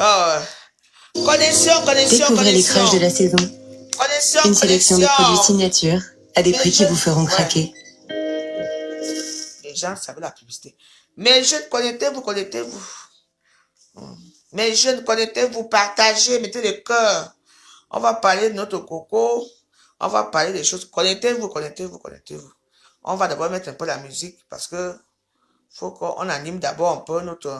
Oh. Connexion, connexion, Découvrez les connexion. crushs de la saison. Connexion, Une sélection de produits signature à des prix qui vous feront craquer. Les gens savent la publicité. Mes jeunes, connectez-vous, connectez-vous. Mes jeunes, connectez-vous, partagez, mettez le cœur. On va parler de notre coco. On va parler des choses. Connectez-vous, connectez-vous, connectez-vous. On va d'abord mettre un peu la musique parce que faut qu'on anime d'abord un peu notre...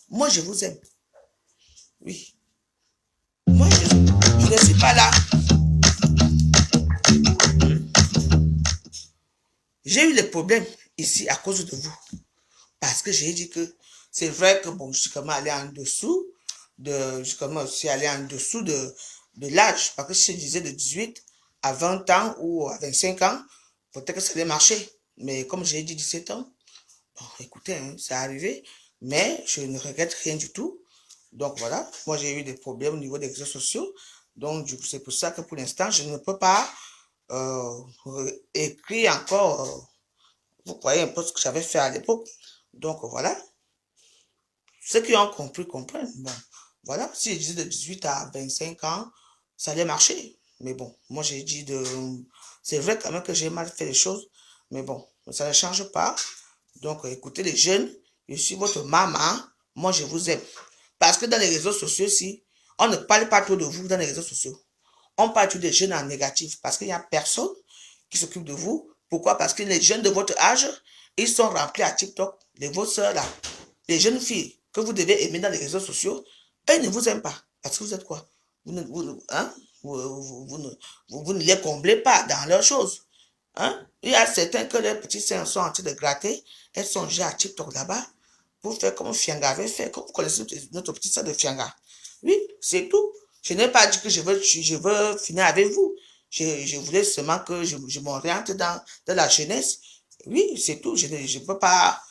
Moi, je vous aime. Oui. Moi, je ne suis pas là. J'ai eu les problèmes ici à cause de vous. Parce que j'ai dit que c'est vrai que bon, je suis comment allé en dessous je suis comment aussi allé en dessous de l'âge. Parce que si je disais de 18 à 20 ans ou à 25 ans, peut-être que ça allait marcher. Mais comme j'ai dit 17 ans, bon, écoutez, hein, c'est arrivé. Mais je ne regrette rien du tout. Donc voilà, moi j'ai eu des problèmes au niveau des réseaux sociaux. Donc c'est pour ça que pour l'instant, je ne peux pas écrire encore. Vous voyez un peu ce que j'avais fait à l'époque. Donc voilà. Ceux qui ont compris comprennent. Bon, voilà. Si je disais de 18 à 25 ans, ça allait marcher. Mais bon, moi j'ai dit de... C'est vrai quand même que j'ai mal fait les choses. Mais bon, ça ne change pas. Donc écoutez les jeunes, je suis votre maman. Moi je vous aime. Parce que dans les réseaux sociaux, si on ne parle pas trop de vous dans les réseaux sociaux. On parle tous des jeunes en négatif parce qu'il n'y a personne qui s'occupe de vous. Pourquoi? Parce que les jeunes de votre âge, ils sont remplis à TikTok. Les vos soeurs là, les jeunes filles que vous devez aimer dans les réseaux sociaux, elles ne vous aiment pas. Parce que vous êtes quoi? Vous ne les comblez pas dans leurs choses. Hein? Il y a certains que les petits seins sont en train de gratter. Elles sont déjà à TikTok là-bas pour faire comme Fianga avait fait. Comme vous connaissez notre petit sœur de Fianga. Oui, c'est tout. Je n'ai pas dit que je veux finir avec vous. Je voulais seulement que je m'oriente dans la jeunesse. Oui, c'est tout. Je ne peux pas...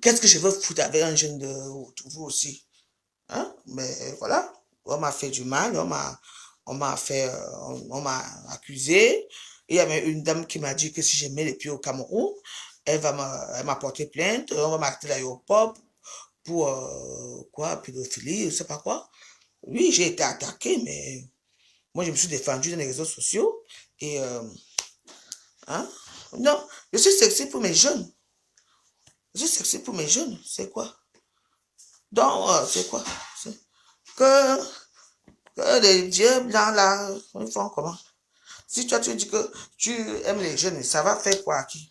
Qu'est-ce que je veux foutre avec un jeune de vous aussi? Hein? Mais voilà, on m'a fait du mal, on m'a accusé. Il y a même une dame qui m'a dit que si je mets les pieds au Cameroun, elle m'a porté plainte, on va m'arrêter à l'aéroport pour quoi, pédophilie, je ne sais pas quoi. Oui, j'ai été attaqué, mais moi je me suis défendu dans les réseaux sociaux et hein? Non, je suis sexy pour mes jeunes. Je suis sexy pour mes jeunes, c'est quoi? Donc, c'est quoi? Que, que les vieux blancs là, ils font comment? Si toi tu dis que tu aimes les jeunes, ça va faire quoi à qui?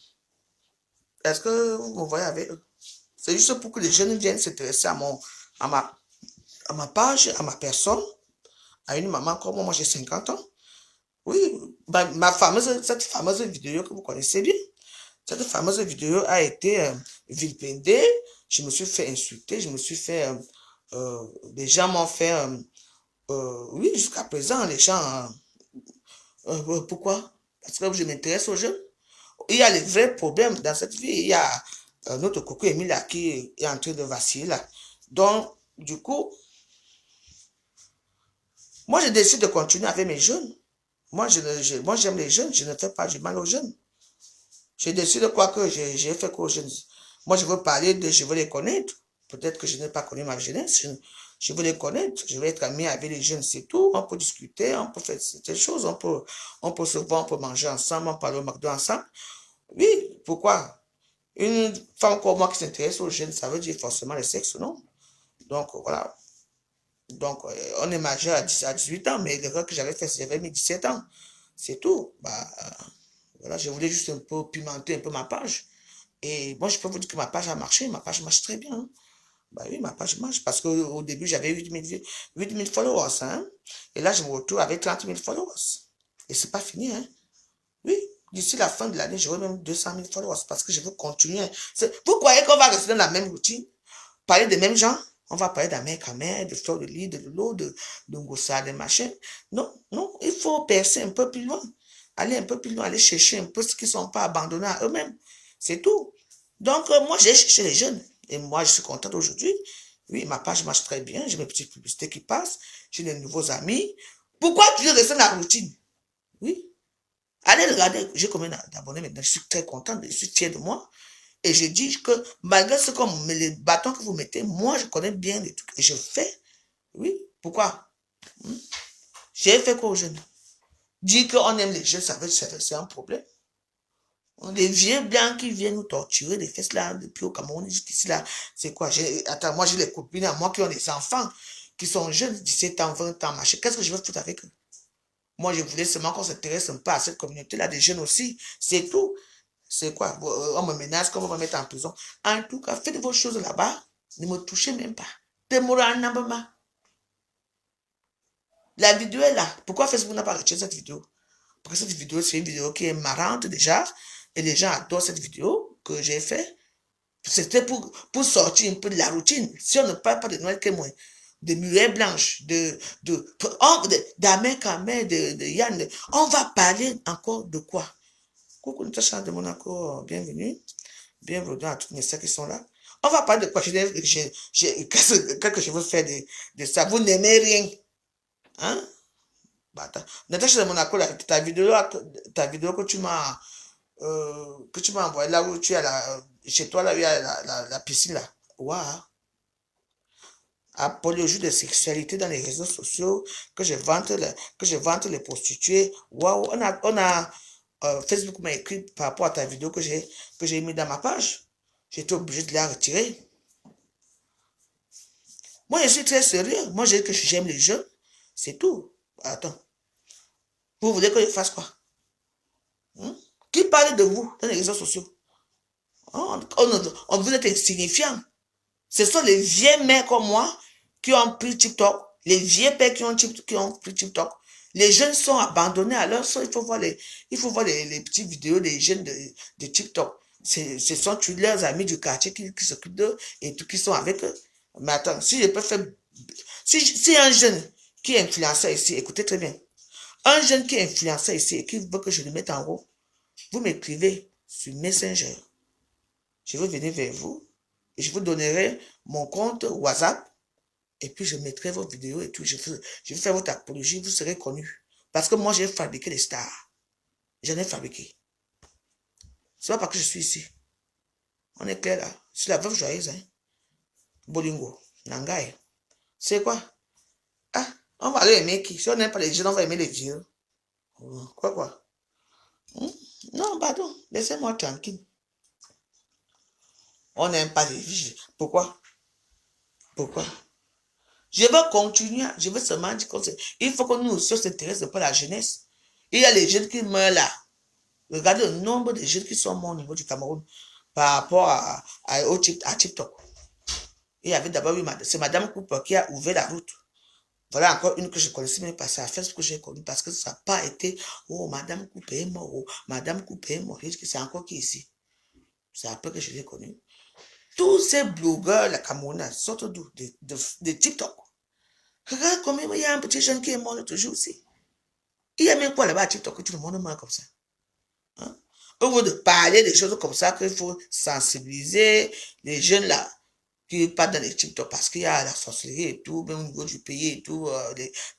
Est-ce que vous me voyez avec eux? C'est juste pour que les jeunes viennent s'intéresser à ma page, à ma personne, à une maman comme moi, j'ai 50 ans. Oui, cette fameuse vidéo que vous connaissez bien, cette fameuse vidéo a été vilipendée, je me suis fait insulter, je me suis fait, les gens m'ont fait, oui, jusqu'à présent, les gens, pourquoi? Parce que je m'intéresse aux jeunes. Il y a les vrais problèmes dans cette vie, il y a notre coco Emilia qui est en train de vaciller là. Donc, du coup, moi je décide de continuer avec mes jeunes. Moi, j'aime les jeunes, je ne fais pas du mal aux jeunes. J'ai décidé quoi que j'ai fait quoi aux jeunes. Moi, je veux parler je veux les connaître. Peut-être que je n'ai pas connu ma jeunesse. Je veux les connaître. Je veux être ami avec les jeunes, c'est tout. On peut discuter, on peut faire des choses, on peut se voir, on peut manger ensemble, on peut aller au McDo ensemble. Oui, pourquoi? Une femme comme moi qui s'intéresse aux jeunes, ça veut dire forcément le sexe, non? Donc, voilà. Donc, on est majeur à 18 ans, mais l'erreur que j'avais fait, c'est que j'avais mis 17 ans. C'est tout. Bah, voilà, je voulais juste un peu pimenter un peu ma page. Et moi, je peux vous dire que ma page a marché. Ma page marche très bien. Hein. Bah oui, ma page marche. Parce qu'au début, j'avais 8 000 followers. Hein. Et là, je me retrouve avec 30 000 followers. Et c'est pas fini. Hein. Oui, d'ici la fin de l'année, j'aurai même 200 000 followers. Parce que je veux continuer. Vous croyez qu'on va rester dans la même routine? Parler des mêmes gens? On va parler d'Amérique de Fleur de Lys, de Lolo, de Ngossa, de machin. Non, non, il faut percer un peu plus loin. Aller un peu plus loin, aller chercher un peu ce qui ne sont pas abandonnés à eux-mêmes. C'est tout. Donc, moi, j'ai cherché les jeunes. Et moi, je suis contente aujourd'hui. Oui, ma page marche très bien. J'ai mes petites publicités qui passent. J'ai des nouveaux amis. Pourquoi tu veux rester dans la routine? Oui. Allez regarder, j'ai combien d'abonnés maintenant, je suis très content, je suis fier de moi. Et je dis que malgré ce qu'on met les bâtons que vous mettez, moi je connais bien les trucs et je fais. Oui, pourquoi? J'ai fait quoi aux jeunes? Dire qu'on aime les jeunes, c'est un problème. Des vieux blancs qui viennent nous torturer, des fesses là, depuis au Cameroun, jusqu'ici là, c'est quoi? Attends, moi j'ai les copines à moi qui ont des enfants, qui sont jeunes, 17 ans, 20 ans, machin. Qu'est-ce que je veux foutre avec eux? Moi, je voulais seulement qu'on s'intéresse un peu à cette communauté-là, des jeunes aussi. C'est tout. C'est quoi? On me menace, qu'on va me mettre en prison. En tout cas, faites vos choses là-bas. Ne me touchez même pas. La vidéo est là. Pourquoi Facebook n'a pas retiré cette vidéo? Parce que cette vidéo, c'est une vidéo qui est marrante déjà. Et les gens adorent cette vidéo que j'ai fait. C'était pour sortir un peu de la routine. Si on ne parle pas de Noël Kémoin, de Muet Blanche, d'Amé Kamé, de Yann, on va parler encore de quoi? Coucou Natacha de Monaco, bienvenue. Bienvenue à toutes mes sœurs qui sont là. On va parler de quoi? Qu'est-ce que je veux faire de ça? Vous n'aimez rien. Hein? Bah, Natacha de Monaco, là, ta vidéo que tu m'as envoyé là où tu as chez toi, là où il y a la piscine, là. Waouh! Apologie de sexualité dans les réseaux sociaux, que je vante les prostituées. Waouh! Facebook m'a écrit par rapport à ta vidéo que j'ai mis dans ma page. J'étais obligé de la retirer. Moi, je suis très sérieux. Moi, je dis que j'aime les jeunes. C'est tout. Attends. Vous voulez que je fasse quoi? Qui parle de vous dans les réseaux sociaux? On vous êtes insignifiant. Ce sont les vieux mecs comme moi qui ont pris TikTok. Les vieux pères qui ont pris TikTok. Les jeunes sont abandonnés. Alors, il faut voir les petites vidéos des jeunes de TikTok. Ce sont tous leurs amis du quartier qui s'occupent d'eux et tout qui sont avec eux. Mais attends, si je peux faire... Si un jeune qui est influenceur ici, écoutez très bien. Un jeune qui est influenceur ici et qui veut que je le mette en haut, vous m'écrivez sur Messenger. Je vais venir vers vous et je vous donnerai mon compte WhatsApp et puis je mettrai vos vidéos et tout. Je vais faire votre apologie, vous serez connu. Parce que moi, j'ai fabriqué les stars. J'en ai fabriqué. C'est pas parce que je suis ici. On est clair là. C'est la veuve joyeuse, hein. Bolingo, Nangai. C'est quoi? Ah, on va aller aimer qui? Si on n'aime pas les jeunes, on va aimer les vieux. Quoi? Non, pardon, laissez-moi tranquille. On n'aime pas les vieux. Pourquoi? Je veux continuer, je veux seulement dire il faut que nous aussi s'intéresse un peu à la jeunesse. Il y a les jeunes qui meurent là. Regardez le nombre de jeunes qui sont morts au niveau du Cameroun par rapport à TikTok. Il y avait d'abord, c'est Madame Cooper qui a ouvert la route. Voilà encore une que je connaissais même pas, c'est à Facebook que j'ai connu parce que ça n'a pas été, oh, Madame Cooper est mort, oh, Madame Cooper est mort. C'est encore qui ici. C'est après que je l'ai connu. Tous ces blogueurs, la Cameroun, sortent d'où? De TikTok. Regarde combien il y a un petit jeune qui est mort l'autre jour aussi. Il y a même quoi là-bas à TikTok que tout le monde meurt comme ça. Hein? Au lieu de parler des choses comme ça, qu'il faut sensibiliser les jeunes là qui partent dans les TikTok parce qu'il y a la sorcellerie et tout, même au niveau du pays et tout,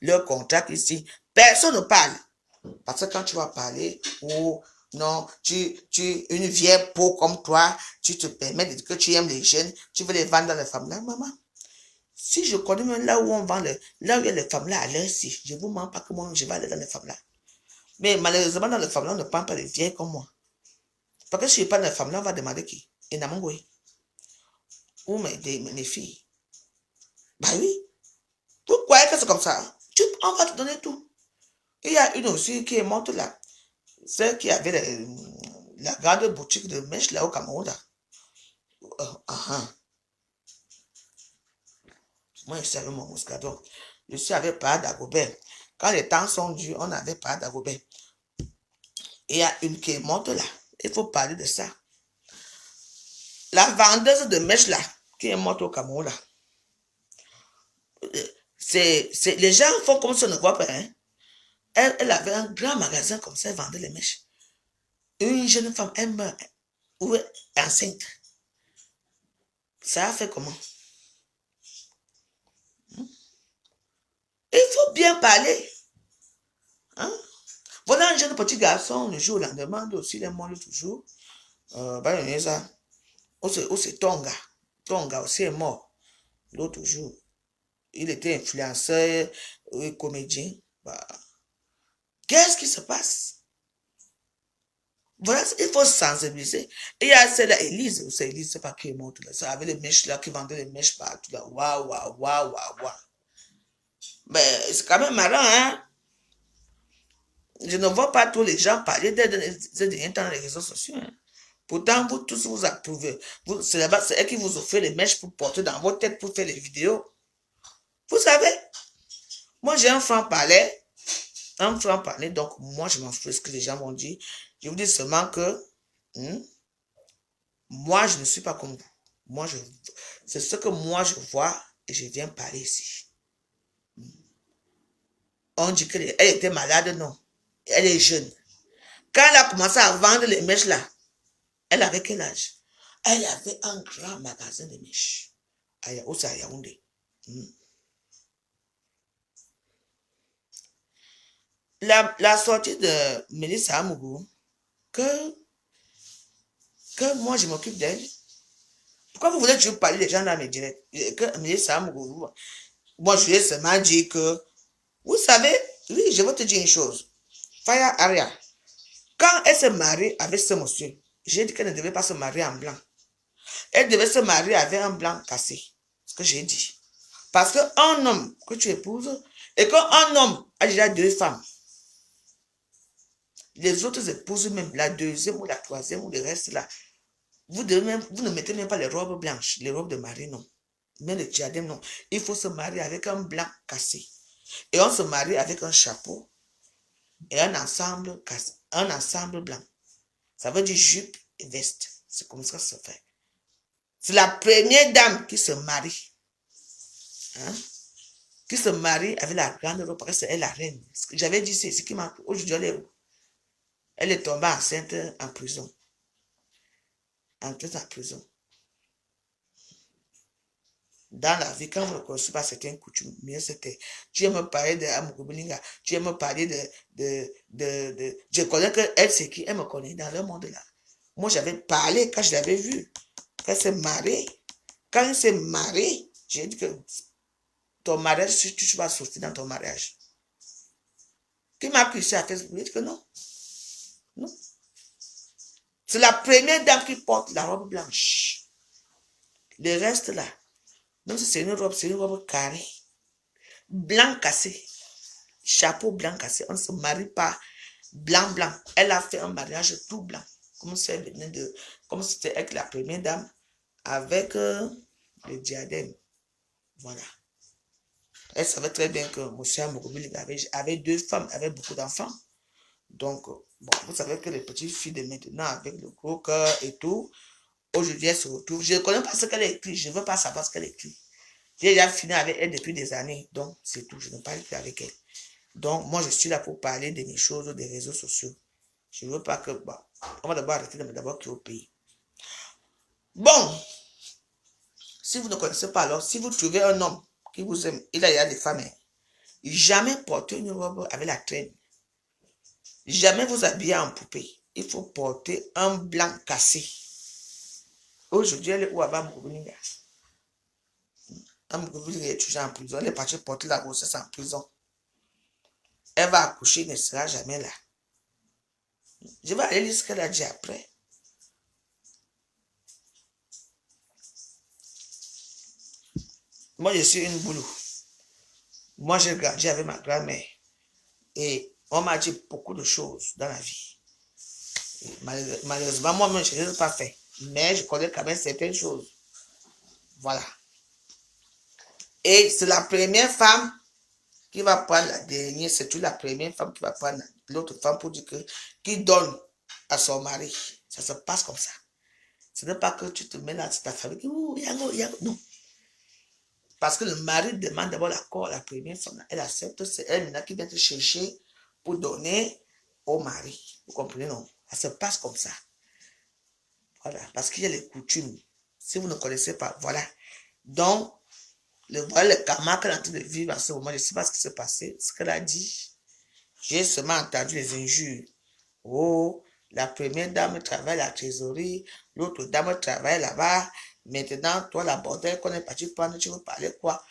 leur contact ici. Personne ne parle. Parce que quand tu vas parler, oh non, une vieille peau comme toi, tu te permets de dire que tu aimes les jeunes, tu veux les vendre dans les femmes là, maman. Si je connais même là où on vend, là où il y a les femmes là, à l'heure ici, je ne vous mens pas que moi, je vais aller dans les femmes là. Mais malheureusement, dans les femmes là, on ne prend pas les vieilles comme moi. Parce que si je parle dans les femmes là, on va demander qui? Et Namongoé. Ou mes filles. Bah oui. Pourquoi est-ce que c'est comme ça? On va te donner tout. Il y a une aussi qui est morte là. Celle qui avait la grande boutique de mèche là au Cameroun là. Moi, je suis avec mon mouscadon. Je suis avec Parade d'Agobert. Quand les temps sont durs, on avait Parade d'Agobert. Il y a une qui est morte là. Il faut parler de ça. La vendeuse de mèche là, qui est morte au Cameroun là. Les gens font comme si on ne voit pas. Hein? Elle avait un grand magasin comme ça, elle vendait les mèches. Une jeune femme, elle meurt. Ou est enceinte. Ça a fait comment? Il faut bien parler. Hein? Voilà un jeune petit garçon, le jour au lendemain, aussi, il est mort toujours. Ça. C'est Tonga. Tonga aussi est mort. L'autre jour. Il était influenceur, comédien. Bah, qu'est-ce qui se passe? Voilà, il faut se sensibiliser. Et il y a celle-là, Élise, c'est Élise, c'est pas qui est morte là. Ça avait les mèches là, qui vendaient les mèches partout là. Waouh, waouh, waouh, waouh, waouh. Mais c'est quand même marrant, hein? Je ne vois pas tous les gens parler de ces derniers temps dans les réseaux sociaux. Hein. Pourtant, vous tous vous approuvez. C'est là-bas, c'est elle qui vous offre les mèches pour porter dans votre tête pour faire les vidéos. Vous savez, moi j'ai un franc-parler. Un franc-parler, donc moi je m'en fous de ce que les gens m'ont dit. Je vous dis seulement que moi je ne suis pas comme vous. Moi, c'est ce que moi je vois et je viens parler ici. On dit qu'elle était malade, non. Elle est jeune. Quand elle a commencé à vendre les mèches là, elle avait quel âge? Elle avait un grand magasin de mèches. À Yaoundé. La sortie de Mélissa Amougou, que moi je m'occupe d'elle. Pourquoi vous voulez toujours parler des gens dans mes directs? Que Mélissa Amougou, moi je lui ai seulement dit que, vous savez, oui, je vais te dire une chose. Faya Aria, quand elle se marie avec ce monsieur, j'ai dit qu'elle ne devait pas se marier en blanc. Elle devait se marier avec un blanc cassé. Ce que j'ai dit. Parce qu'un homme que tu épouses, et qu'un homme a déjà 2 femmes, les autres épouses, même la deuxième ou la troisième ou le reste là, vous ne mettez même pas les robes blanches, les robes de mariée, non. Mais le diadème, non. Il faut se marier avec un blanc cassé. Et on se marie avec un chapeau et un ensemble cassé, un ensemble blanc. Ça veut dire jupe et veste. C'est comme ça que ça se fait. C'est la première dame qui se marie. Hein? Qui se marie avec la grande robe parce que c'est elle la reine. J'avais dit c'est ce qui m'a... Aujourd'hui, elle est tombée enceinte en prison. Enceinte en prison. Dans la vie, quand vous ne connaissez pas certaines coutumes, mieux c'était. Tu aimes parler de Amougoubilinga, tu aimes parler de... Je connais que elle, c'est qui, elle me connaît dans le monde là. Moi, j'avais parlé quand je l'avais vue. Quand elle s'est mariée. Quand elle s'est mariée, j'ai dit que ton mariage, si tu vas sortir dans ton mariage. Qui m'a pris ça à Facebook? J'ai dit que non. Non. C'est la première dame qui porte la robe blanche. Le reste là, même si c'est une robe carrée. Blanc cassé. Chapeau blanc cassé. On ne se marie pas blanc. Elle a fait un mariage tout blanc. Comme si elle venait de... Comme si c'était avec la première dame avec le diadème. Voilà. Elle savait très bien que M. Amougoubiling avait 2 femmes, avait beaucoup d'enfants. Donc, bon, vous savez que les petites filles de maintenant, avec le gros cœur et tout, aujourd'hui, elles se retrouvent. Je ne connais pas ce qu'elle a écrit, je ne veux pas savoir ce qu'elle a écrit. J'ai déjà fini avec elle depuis des années, donc c'est tout, je ne parle plus avec elle. Donc, moi, je suis là pour parler de mes choses, des réseaux sociaux. Je ne veux pas que, bon, on va d'abord arrêter d'abord qui est au pays. Bon, si vous ne connaissez pas, alors, si vous trouvez un homme qui vous aime, il y a des femmes, jamais porter une robe avec la traîne. Jamais vous habiller en poupée. Il faut porter un blanc cassé. Aujourd'hui, elle est où à Amougoubilinga? Amougoubilinga est toujours en prison. Elle est partie porter la grossesse en prison. Elle va accoucher, elle ne sera jamais là. Je vais aller lire ce qu'elle a dit après. Moi, je suis une boulou. Moi, j'ai grandi avec ma grand-mère. Et on m'a dit beaucoup de choses dans la vie. Et malheureusement, moi-même, je ne l'ai pas fait. Mais je connais quand même certaines choses. Voilà. Et c'est la première femme qui va prendre la dernière. C'est la première femme qui va prendre l'autre femme pour dire que qui donne à son mari. Ça se passe comme ça. Ce n'est pas que tu te mets là, c'est ta famille. Non. Parce que le mari demande d'abord l'accord à la première femme. Elle accepte, c'est elle maintenant qui vient te chercher pour donner au mari. Vous comprenez, non? Ça se passe comme ça. Voilà. Parce qu'il y a les coutumes. Si vous ne connaissez pas, voilà. Donc, voilà le karma qu'elle est en train de vivre à ce moment. Je ne sais pas ce qui s'est passé, ce qu'elle a dit. J'ai seulement entendu les injures. Oh, la première dame travaille à la trésorerie, l'autre dame travaille là-bas. Maintenant, toi, la bordel qu'on est parti prendre, tu veux parler quoi?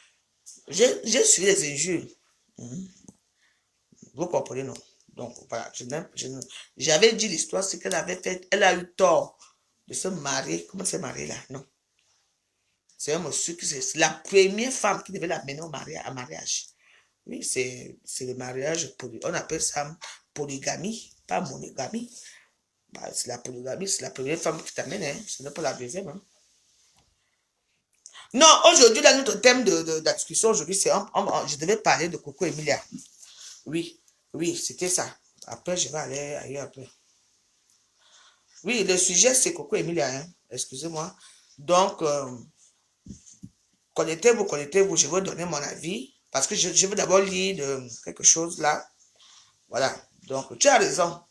J'ai suivi les injures. Vous comprenez, non? Donc, voilà, j'avais dit l'histoire, c'est qu'elle avait fait, elle a eu tort de se marier. Comment se marier là? Non. C'est un monsieur qui c'est la première femme qui devait l'amener au mariage. Oui, c'est le mariage, on appelle ça polygamie, pas monogamie. Bah, c'est la polygamie, c'est la première femme qui t'amène, hein. Ce n'est pas la deuxième. Hein. Non, aujourd'hui, là, notre thème de la discussion, aujourd'hui, c'est, je devais parler de Coco Emilia. Oui, oui, c'était ça. Après, je vais aller ailleurs après. Oui, le sujet, c'est Coco Emilia, hein. Excusez-moi. Donc, connectez-vous, je vais donner mon avis. Parce que je veux d'abord lire quelque chose là. Voilà. Donc, tu as raison.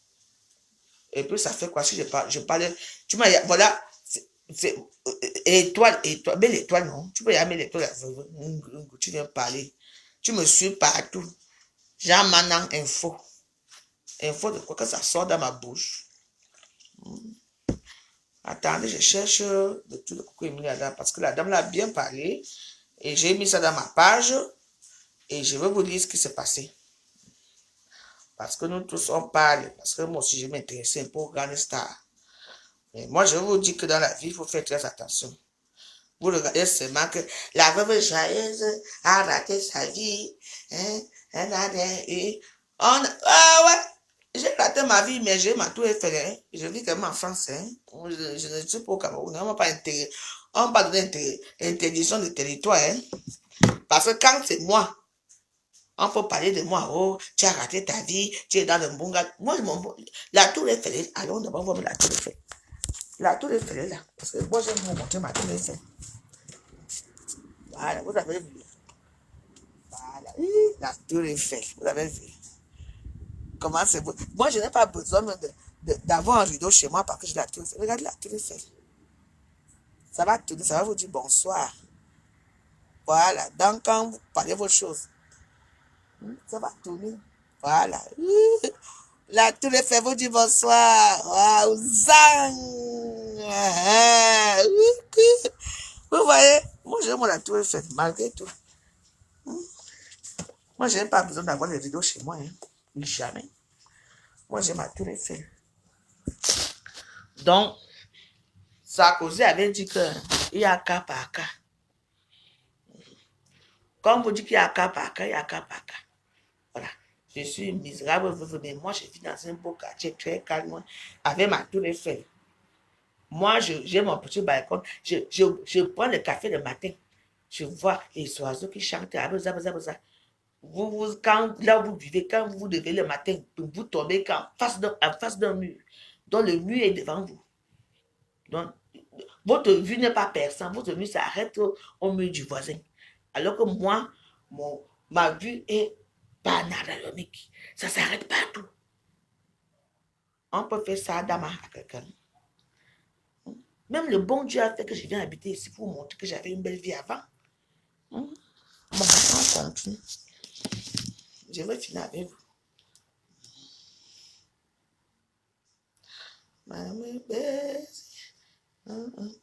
Et puis, ça fait quoi si je parlais. Tu m'as. Voilà. C'est étoile, belle étoile, non? Tu peux y amener l'étoile. Tu viens parler. Tu me suis partout. Jean Manan info. Info de quoi que ça sort dans ma bouche. Attendez, je cherche de tout le coucou Emilia là. Parce que la dame l'a bien parlé. Et j'ai mis ça dans ma page. Et je vais vous dire ce qui s'est passé. Parce que nous tous, on parle. Parce que moi aussi, je m'intéresse un peu aux grandes stars. Mais moi, je vous dis que dans la vie, il faut faire très attention. Vous regardez seulement que la veuve joyeuse a raté sa vie. Hein? Ah ouais, j'ai raté ma vie, mais j'ai ma tour Eiffel. Hein? Je vis quand même en France. Hein? Je ne suis pas au Cameroun. On ne pas donner interdiction de territoire. Hein? Parce que quand c'est moi, on peut parler de moi. Oh, tu as raté ta vie, tu es dans le bon gars. Moi, la tour Eiffel, allons d'abord voir la tour Eiffel. La tour Eiffel est là. Parce que moi, j'aime vous montrer ma tour Eiffel. Voilà, vous avez vu. Voilà, la tour Eiffel, vous avez vu. Comment c'est beau. Moi, je n'ai pas besoin d'avoir un rideau chez moi parce que j'ai la tour Eiffel. Regardez la tour Eiffel. Ça va tourner, ça va vous dire bonsoir. Voilà, donc quand vous parlez vos choses, ça va tourner. Voilà. La tour Eiffel vous dit bonsoir. Waouh, zang. Vous voyez, moi j'aime la tour Eiffel, malgré tout. Moi, je n'ai pas besoin d'avoir les rideaux chez moi. Hein. Jamais. Moi, j'ai ma tour Eiffel. Donc, Sarkozy avait dit qu'il y a cas par cas. Comme vous dites qu'il y a cas par cas, il y a cas par cas. Voilà. Je suis misérable, mais moi, je vis dans un beau quartier très calme, avec ma tour Eiffel. Moi, j'ai mon petit balcon. Je prends le café le matin. Je vois les oiseaux qui chantent. Quand, là où vous vivez, quand vous levez le matin, vous tombez en face d'un mur. Donc, le mur est devant vous. Donc, votre vue n'est pas perçante, votre vue s'arrête au mur du voisin. Alors que moi, ma vue est panoramique. Ça s'arrête partout. On peut faire ça d'ama à quelqu'un. Même le bon Dieu a fait que je viens habiter ici pour vous montrer que j'avais une belle vie avant. Bon, on continue. Je vais finir avec vous.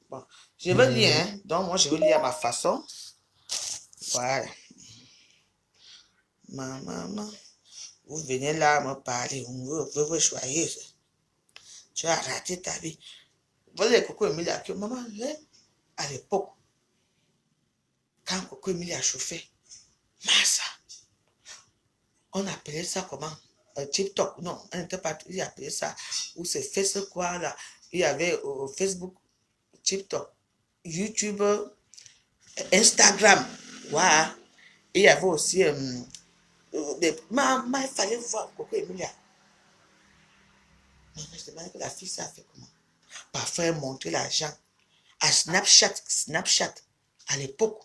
Bon, je vais lire, hein. Donc, moi, je vais lire à ma façon. Voilà. Maman, vous venez là me parler, vous vous joyeuse. Tu as raté ta vie. Voilà les Coco Emilia que maman, à l'époque, quand Coco Emilia a chauffé, massa, on appelait ça comment? TikTok, non, on n'était pas, il appelait ça, ou c'est Facebook quoi là, il y avait Facebook, TikTok, YouTube, Instagram, voilà. Et il y avait aussi, maman, il fallait voir Coco Emilia. Mais je demandais que la fille, ça a fait comment? Parfois, elle montrait l'argent à Snapchat, à l'époque.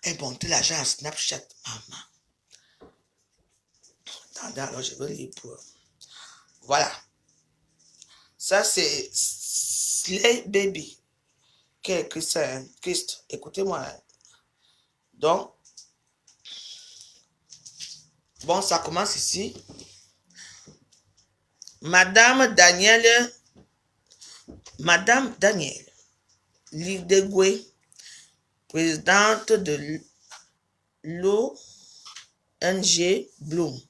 Elle montrait l'argent à Snapchat, maman. Attendez, alors je vais lire pour... Voilà. Ça, c'est Slay Baby qui a écrit ça, hein? Christ, écoutez-moi. Donc, Bon, ça commence ici. Madame Danielle Lidegwe, présidente de l'ONG Bloom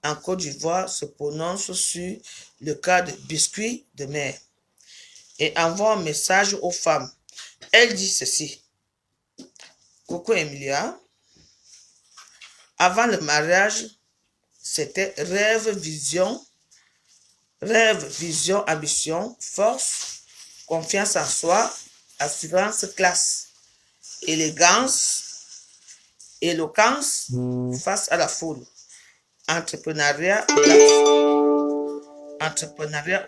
en Côte d'Ivoire, se prononce sur le cas de biscuits de mer et envoie un message aux femmes. Elle dit ceci. Coco Emilia, avant le mariage, c'était rêve, vision, ambition, force, confiance en soi, assurance, classe, élégance, éloquence face à la foule, entrepreneuriat,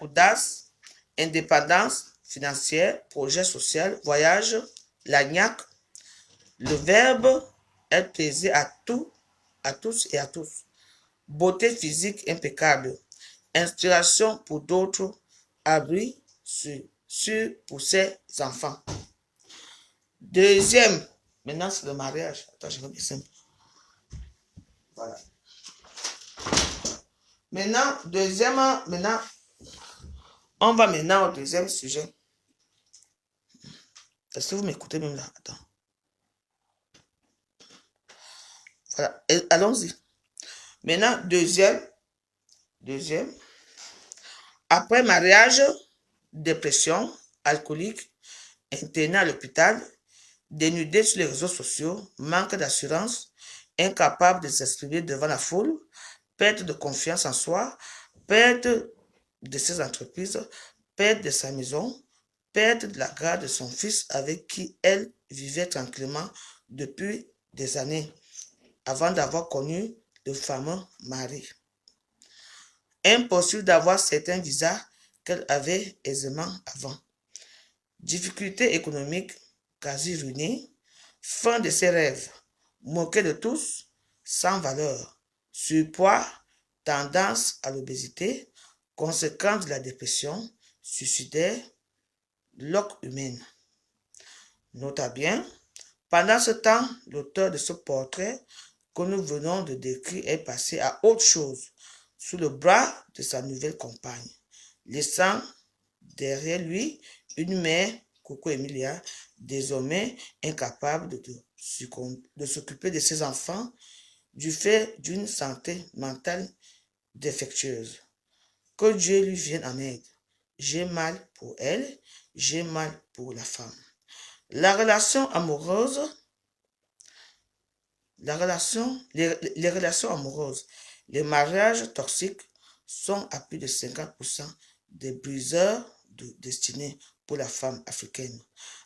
audace, indépendance financière, projet social, voyage, lagnac, le verbe être plaisir à tous et à tous, beauté physique impeccable, inspiration pour d'autres, abri sûr pour ses enfants. Deuxième, maintenant c'est le mariage. Attends, je vais bien simple. Voilà. Maintenant, on va maintenant au deuxième sujet. Est-ce que vous m'écoutez même là? Attends. Voilà, allons-y. Maintenant, deuxième. Après mariage, dépression, alcoolique, interné à l'hôpital, dénudé sur les réseaux sociaux, manque d'assurance, incapable de s'exprimer devant la foule, perte de confiance en soi, perte de ses entreprises, perte de sa maison, perte de la garde de son fils avec qui elle vivait tranquillement depuis des années, avant d'avoir connu le fameux mari. Impossible d'avoir certains visas qu'elle avait aisément avant. Difficultés économiques, quasi ruinée, fin de ses rêves, moquée de tous, sans valeur, surpoids, tendance à l'obésité, conséquence de la dépression, suicidaire, loque humaine. Notez bien, pendant ce temps, l'auteur de ce portrait que nous venons de décrire est passé à autre chose, sous le bras de sa nouvelle compagne, laissant derrière lui une mère, Coco Emilia, désormais incapable de s'occuper de ses enfants du fait d'une santé mentale défectueuse. Que Dieu lui vienne en aide. J'ai mal pour elle, j'ai mal pour la femme. Les relations amoureuses, les mariages toxiques sont à plus de 50% des briseurs de destinée pour la femme africaine.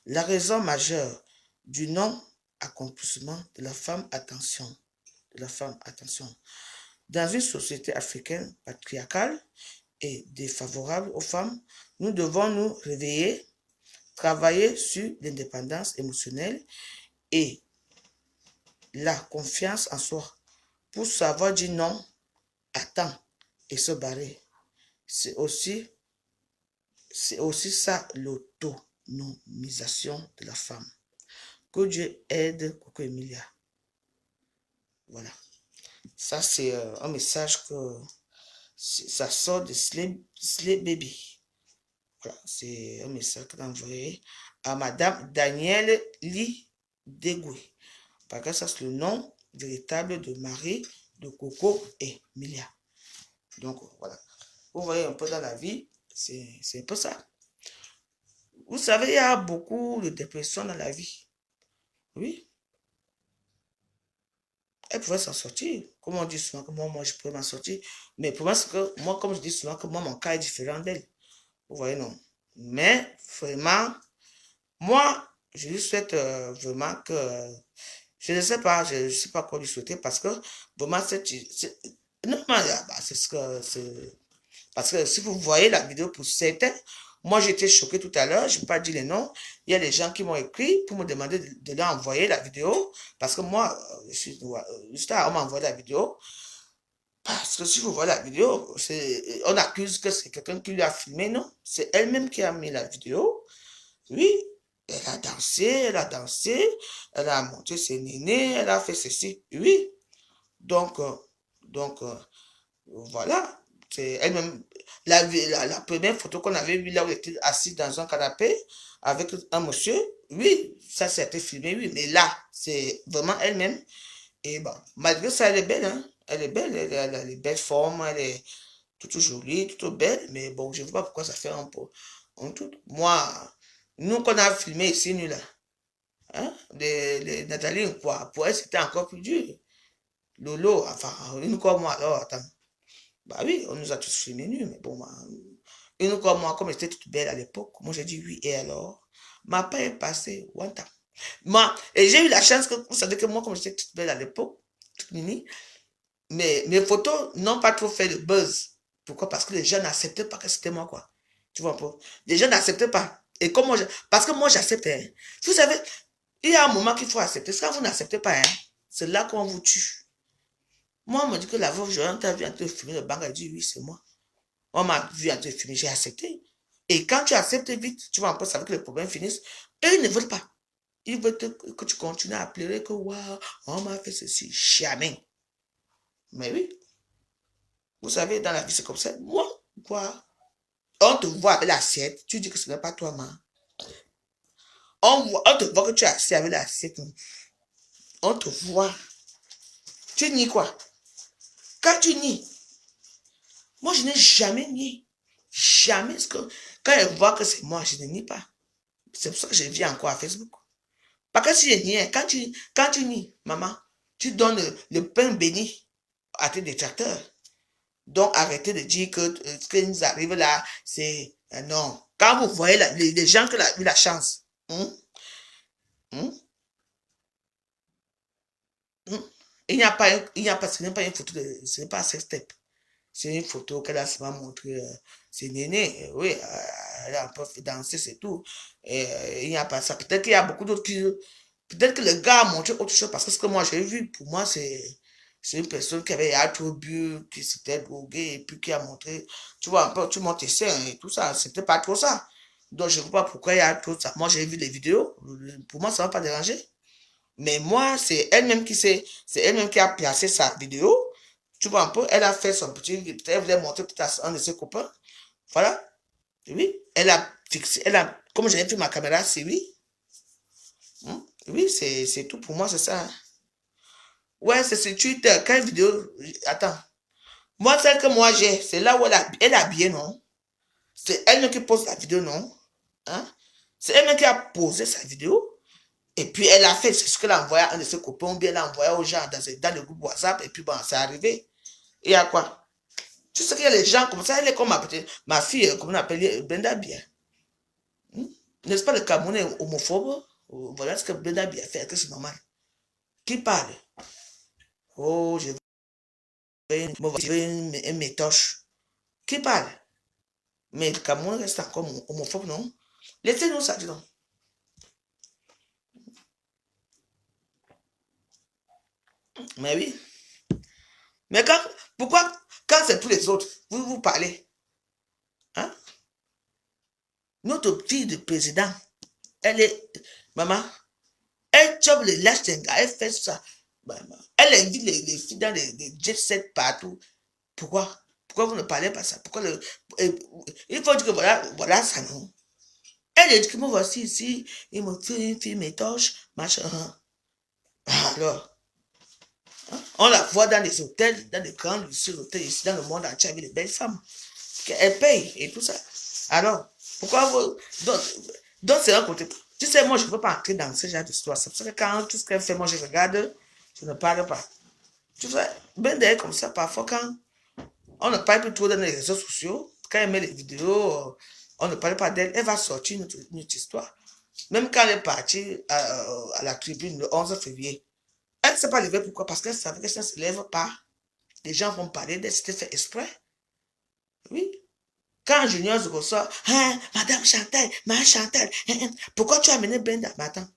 La raison majeure du non-accomplissement de la femme, attention. Dans une société africaine patriarcale et défavorable aux femmes, nous devons nous réveiller, travailler sur l'indépendance émotionnelle et la confiance en soi pour savoir dire non à temps et se barrer. C'est aussi ça l'autonomisation de la femme. Que Dieu aide Coco Emilia. Voilà. Ça, c'est un message que ça sort de Slay Baby. Voilà. C'est un message que j'ai envoyé à Madame Danielle Lidegwe. Parce que ça, c'est le nom véritable de mari de Coco Emilia. Donc, voilà. Vous voyez un peu dans la vie, c'est un peu ça. Vous savez, il y a beaucoup de dépression dans la vie. Oui. Elle pouvait s'en sortir. Comme on dit souvent que moi, je pourrais m'en sortir. Mais le problème, c'est que moi, comme je dis souvent, que moi, mon cas est différent d'elle. Vous voyez, non. Mais, vraiment, moi, je lui souhaite vraiment que... je ne sais pas, je ne sais pas quoi lui souhaiter parce que vraiment, non, c'est ce que... Parce que si vous voyez la vidéo pour certains, moi j'étais choqué tout à l'heure, je ne peux pas dire les noms. Il y a des gens qui m'ont écrit pour me demander de leur envoyer la vidéo. Parce que moi, juste à m'envoyer la vidéo. Parce que si vous voyez la vidéo, on accuse que c'est quelqu'un qui lui a filmé, non? C'est elle-même qui a mis la vidéo. Oui, elle a dansé, elle a monté ses nénés, elle a fait ceci. Oui. Donc, Donc, voilà. C'est elle-même. La première photo qu'on avait vue là où elle était assise dans un canapé avec un monsieur, oui, ça c'était filmé, oui, mais là, c'est vraiment elle-même. Et bon, malgré ça, elle est belle, hein. Elle est belle, elle a les belles formes, elle est toute jolie, toute belle, mais bon, je ne sais pas pourquoi ça fait un peu. Moi, nous qu'on a filmé ici, nous là, hein, Nathalie, quoi, pour elle, c'était encore plus dur. Lolo, enfin, une comme moi, alors, attends. Bah oui, on nous a tous filmés nus, mais bon, une comme moi, comme j'étais toute belle à l'époque, moi j'ai dit oui, et alors? Ma paix est passée, one time. Moi, et j'ai eu la chance que, vous savez que moi, comme j'étais toute belle à l'époque, toute mini, mais mes photos n'ont pas trop fait de buzz. Pourquoi? Parce que les gens n'acceptaient pas que c'était moi, quoi. Tu vois un peu? Les gens n'acceptaient pas. Et comme moi, parce que moi, j'acceptais. Hein. Vous savez, il y a un moment qu'il faut accepter. Ça, vous n'acceptez pas, hein. C'est là qu'on vous tue. Moi, on m'a dit que la veuve Joanne t'a vu en train de fumer le banc. Elle dit oui, c'est moi. On m'a vu en train de fumer, j'ai accepté. Et quand tu acceptes vite, tu vas un peu savoir que les problèmes finissent. Eux, ils ne veulent pas. Ils veulent que tu continues à pleurer que waouh, on m'a fait ceci. Jamais. Mais oui, vous savez, dans la vie, c'est comme ça. Moi, quoi? On te voit avec l'assiette, tu dis que ce n'est pas toi, man. On te voit que tu es assis avec l'assiette. On te voit. Tu nies quoi? Quand tu nies, moi, je n'ai jamais nié. Jamais. Quand elle voit que c'est moi, je ne nie pas. C'est pour ça que je vis encore à Facebook. Parce que si je nie, quand tu nies, maman, tu donnes le pain béni à tes détracteurs. Donc, arrêtez de dire que ce qui nous arrive là, c'est... non. Quand vous voyez les gens qui ont eu la chance, hum, hum, ce n'est pas une photo ce n'est pas un sex-tape. C'est une photo qu'elle a souvent montré, c'est Néné, oui, elle a un peu fait danser, c'est tout. Et il n'y a pas ça. Peut-être qu'il y a beaucoup d'autres qui... Peut-être que le gars a montré autre chose, parce que ce que moi j'ai vu, pour moi, c'est une personne qui avait trop bu, qui s'était droguée, et puis qui a montré, tu vois, un peu, tu montes tes seins et tout ça. C'était pas trop ça. Donc, je ne vois pas pourquoi il y a trop ça. Moi, j'ai vu les vidéos. Pour moi, ça ne va pas déranger. Mais moi, c'est elle-même qui a placé sa vidéo. Tu vois un peu, elle a fait son petit, elle voulait montrer peut-être à un de ses copains. Voilà. Oui. Elle a fixé, comme j'avais pris ma caméra, c'est oui. Oui, c'est tout pour moi, c'est ça. Ouais, c'est sur Twitter. Quelle vidéo? Attends. Moi, celle que moi j'ai, c'est là où elle a habillé, non? C'est elle-même qui pose la vidéo, non? Hein? C'est elle-même qui a posé sa vidéo. Et puis, elle a fait ce qu'elle a envoyé à un de ses copains, ou bien elle a envoyé aux gens dans le groupe WhatsApp, et puis bon, c'est arrivé. Et à quoi? Tu sais qu'il y a les gens comme ça, elle est comme ma fille, comme on appelle Brenda Bia. N'est-ce pas le Cameroun est homophobe? Voilà ce que Brenda Bia fait, que c'est normal. Qui parle? Oh, je veux une métoche. Qui parle? Mais le Cameroun reste encore homophobe, non? Laissez-nous ça, dis donc. Mais oui. Mais pourquoi, quand c'est pour les autres, vous parlez? Hein? Notre fille de président, elle est, maman, elle chope les lâches d'un gars, elle fait ça. Elle invite les filles dans les jet set partout. Pourquoi? Pourquoi vous ne parlez pas ça? Pourquoi il faut dire que voilà ça, non? Elle dit que moi voici ici, il me fait une fille métoche, machin. Alors, on la voit dans les hôtels, dans les grands luxueux hôtels ici, dans le monde entier, avec des belles femmes. Elle paye et tout ça. Alors, pourquoi vous... Donc c'est un côté... Tu sais, moi, je ne veux pas entrer dans ce genre d'histoire. C'est pour ça que quand tout ce qu'elle fait, moi, je regarde, je ne parle pas. Tu sais, ben d'ailleurs, comme ça, parfois, quand on ne parle plus trop dans les réseaux sociaux, quand elle met les vidéos, on ne parle pas d'elle, elle va sortir notre histoire. Même quand elle est partie à la tribune le 11 février, elle ne s'est pas levée. Pourquoi? Parce qu'elle savait que si elle ne se lève pas, les gens vont parler d'elle, c'était fait exprès. Oui. Quand Junior se ressort, hein, Madame Chantal, ma Chantal, hein, pourquoi tu as amené Brenda? Mais attends.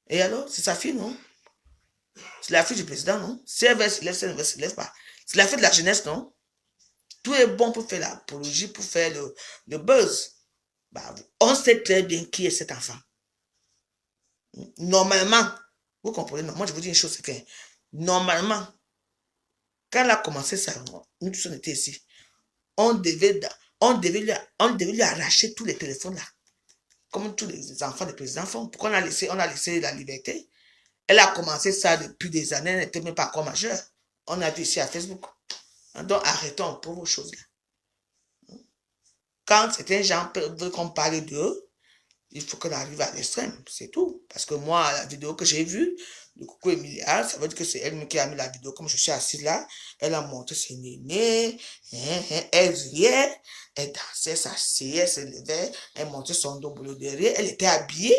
Et alors, c'est sa fille, non? C'est la fille du président, non? Si elle veut se lève, si elle ne veut se lève pas. C'est la fille de la jeunesse, non? Tout est bon pour faire l'apologie, pour faire le buzz. Bah, on sait très bien qui est cet enfant. Normalement, vous comprenez? Non, moi, je vous dis une chose, c'est que normalement, Quand elle a commencé ça, nous tous on était ici. On devait lui arracher tous les téléphones là. Comme tous les enfants des présidents font. Pourquoi on a laissé la liberté? Elle a commencé ça depuis des années, elle n'était même pas encore majeure. On a vu ici à Facebook. Donc arrêtons pour vos choses là. Quand certains gens veulent qu'on parle d'eux, il faut qu'on arrive à l'extrême, c'est tout. Parce que moi, la vidéo que j'ai vue, de Coucou Emilia, ça veut dire que c'est elle qui a mis la vidéo. Comme je suis assise là, elle a montré ses nénés, elle riait, elle dansait, s'asseyait, elle se levait, elle montrait son dos boulot derrière, elle était habillée,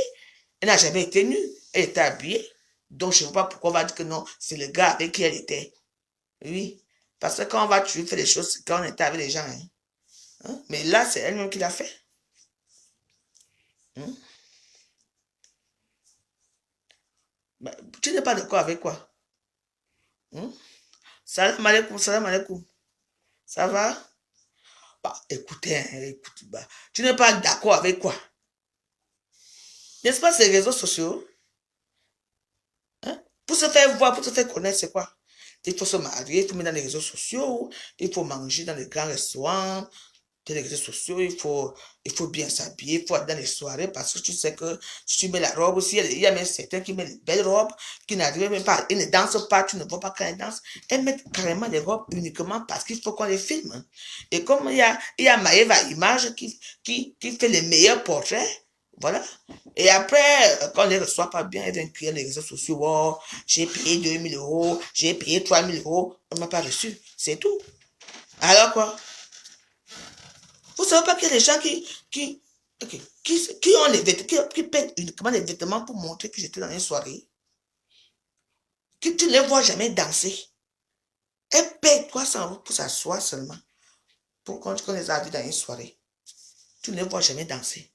elle n'a jamais été nue, elle était habillée. Donc je ne sais pas pourquoi on va dire que non, c'est le gars avec qui elle était. Oui, parce que quand on va toujours faire les choses, c'est quand on était avec les gens. Hein? Mais là, c'est elle-même qui l'a fait. Hein? Bah, tu n'es pas d'accord avec quoi? Hein? Salam alaikum, salam alaikum. Ça va? Bah, écoutez, écoute, bah, tu n'es pas d'accord avec quoi? N'est-ce pas ces réseaux sociaux? Hein? Pour se faire voir, pour se faire connaître, c'est quoi? Il faut se marier, il faut mettre dans les réseaux sociaux, il faut manger dans les grands restaurants, dans les réseaux sociaux, il faut bien s'habiller, il faut aller dans les soirées parce que tu sais que si tu mets la robe aussi, il y a même certains qui mettent des belles robes, qui n'arrivent même pas, ils ne dansent pas, tu ne vois pas quand ils dansent, elles mettent carrément les robes uniquement parce qu'il faut qu'on les filme. Et comme il y a Maëva Image qui fait les meilleurs portraits, voilà. Et après, quand on ne les reçoit pas bien, ils viennent crier les réseaux sociaux, oh, j'ai payé 2000 euros, j'ai payé 3000 euros, on ne m'a pas reçu, c'est tout. Alors quoi? Vous ne savez pas qu'il y a des gens qui ont les vêtements, qui payent uniquement les vêtements pour montrer que j'étais dans une soirée. Que tu ne les vois jamais danser. Elles payent 300 euros pour s'asseoir seulement. Pour qu'on les a vus dans une soirée. Tu ne les vois jamais danser.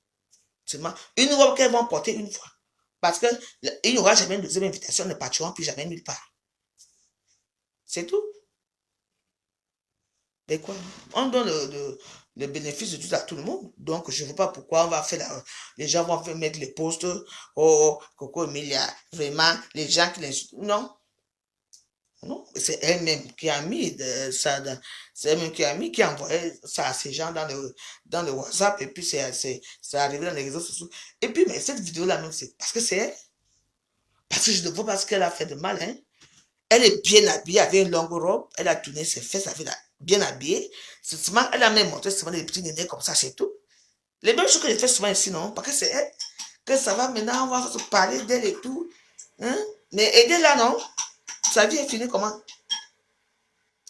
Seulement une robe qu'elles vont porter une fois. Parce qu'il n'y aura jamais une deuxième invitation, ne partiront plus jamais nulle part. C'est tout. Mais quoi? On donne le bénéfice de tout à tout le monde. Donc, je ne vois pas pourquoi on va faire les gens vont mettre les posts. Oh, Coco Emilia, vraiment, les gens qui l'insultent. Non. Non, c'est elle-même qui a mis ça, c'est elle-même qui a mis, qui a envoyé ça à ces gens dans le WhatsApp, et puis c'est arrivé dans les réseaux sociaux. Et puis, mais cette vidéo-là, même, c'est parce que c'est elle. Parce que je ne vois pas ce qu'elle a fait de mal, hein. Elle est bien habillée, avec une longue robe, elle a tourné ses fesses, elle est bien habillée. C'est seulement, elle a même montré seulement des petits nénés comme ça, c'est tout. Les mêmes choses que j'ai fait souvent ici, non? Parce que c'est elle, que ça va maintenant, on va se parler d'elle et tout. Hein? Mais aidez-la, non? Sa vie est finie comment?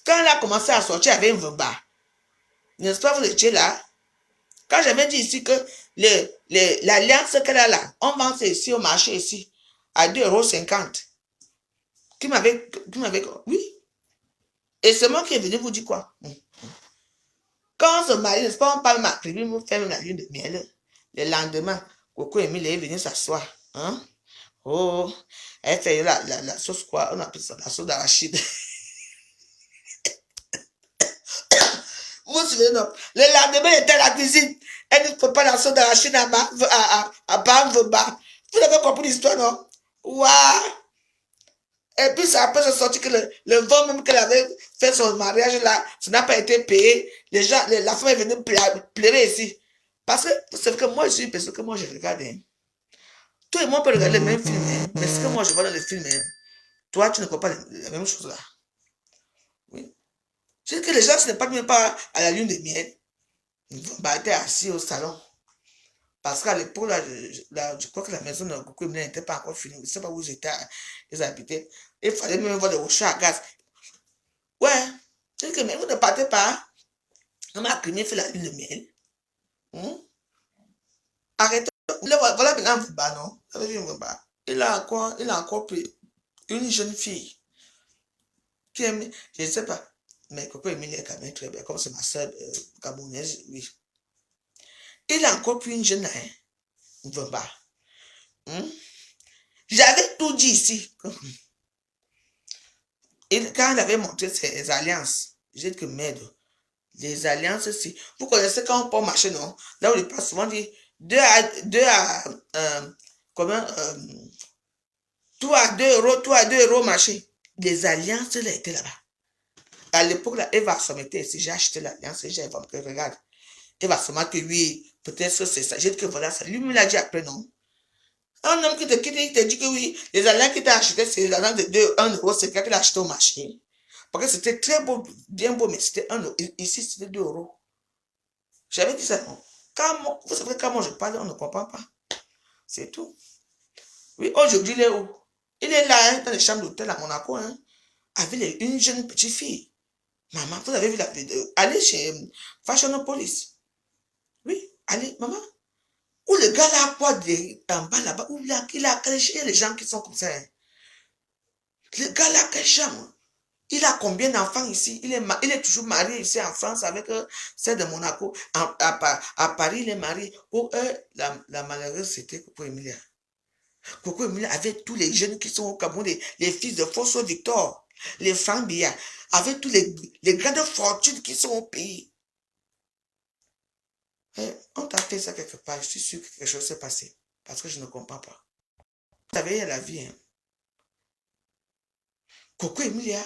Quand elle a commencé à sortir avec un Vemba, n'est-ce pas, vous étiez là? Quand j'avais dit ici que l'alliance qu'elle a là, on vend ça ici au marché ici, à 2,50 €. Oui. Et c'est moi qui est venu vous dire quoi? Quand on se marie, n'est-ce pas, on parle ma tribu, vous faites même la lune de miel. Le lendemain, Coco Emile est venu s'asseoir. Hein? Oh, elle fait la sauce quoi? On appelle ça la sauce d'arachide. Vous vous souvenez, non? Le lendemain, elle était à la cuisine. Elle ne peut pas la sauce d'arachide à Bamveba. Vous avez compris l'histoire, non? Waouh! Et puis, ça après, c'est sorti que le vent même qu'elle avait fait son mariage là, ça n'a pas été payé. Les gens, la femme est venue pleurer ici. Parce que, c'est que moi, je suis une personne que moi, je regarde. Hein. Toi et moi, on peut regarder les mêmes films. Hein. Mais ce que moi, je vois dans les films, hein, toi, tu ne comprends pas la même chose là. Oui. C'est que les gens, ce n'est pas même pas à la lune de miel. Ils vont battre assis au salon. Parce qu'à l'époque, je crois que la maison de Coco n'était pas encore finie. Je ne sais pas où ils habitaient. Il fallait même voir des rochers à gaz. Ouais. C'est que, mais vous ne partez pas. On m'a crimé fait la lune de miel. Arrêtez. Voilà maintenant Vemba, non? Vous avez vu Vemba? Il a encore pris une jeune fille qui aime, je ne sais pas, mais Coco Emile est quand même très bien, comme c'est ma soeur gabonaise, oui. Il a encore pris une jeune, hein, Vemba. J'avais tout dit ici. Et quand il avait montré ses alliances, j'ai dit que merde, les alliances, si. Vous connaissez quand on peut marcher, non? Là où il passe souvent dit 2 à comment, tout à 2 €, tout à 2 € marché. Les alliances, là, étaient là-bas. À l'époque, là, Eva Sommet était ici. J'ai acheté l'alliance et j'ai évoqué. Regarde. Eva Sommet que oui, peut-être que c'est ça. J'ai dit que voilà ça. Lui, il me l'a dit après, non. Un homme qui te dit que oui, les alliances qu'il t'a acheté, c'est les alliances de 1 euro, c'est qu'il a acheté au marché. Parce que c'était très beau, bien beau, mais c'était 1 euro. Ici, c'était 2 euros. J'avais dit ça, non. Vous savez, quand moi je parle, on ne comprend pas. C'est tout. Oui, aujourd'hui, il est où? Il est là, hein, dans les chambres d'hôtel à Monaco, hein, avec une jeune petite fille. Maman, vous avez vu la vidéo? Allez chez Fashionopolis. Oui, allez, maman. Où le gars là, quoi, en bas là-bas, où il a les gens qui sont comme ça. Hein. Le gars là, quelle chambre? Il a combien d'enfants ici? Il est toujours marié ici en France avec celle de Monaco. À Paris, il est marié. Pour eux, la malheureuse, c'était Coco Emilia. Coco Emilia avait tous les jeunes qui sont au Cameroun, les fils de François Victor, les Franck Biya, avec tous les grandes fortunes qui sont au pays. On t'a fait ça quelque part. Je suis sûr que quelque chose s'est passé. Parce que je ne comprends pas. Vous savez, il y a la vie. Hein. Coco Emilia,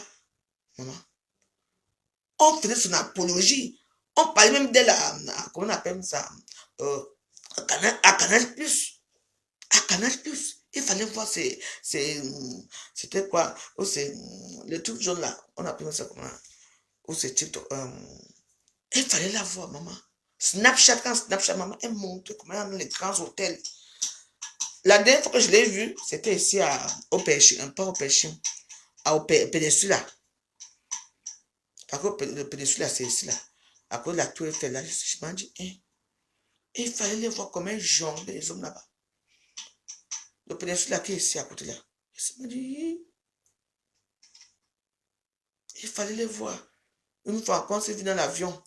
maman. On faisait son apologie. On parlait même d'elle comment on appelle ça, à Canal Plus. À Canal Plus. Il fallait voir c'était quoi, oh, c'est le truc jaune là, on appelle ça comment, ou c'est TikTok, il fallait la voir, maman. Snapchat, quand Snapchat, maman, elle montre comment dans les grands hôtels. La dernière fois que je l'ai vue, c'était ici au Pêching, pas au Pêching, au Péninsula. Par contre, le Péninsula, c'est ici là. À cause de la tour Eiffel là, je m'en dis, hein, il fallait les voir comme un jongle, les hommes là-bas. Le Péninsula qui est ici à côté là. Je me dis, il fallait les voir. Une fois qu'on s'est vu dans l'avion.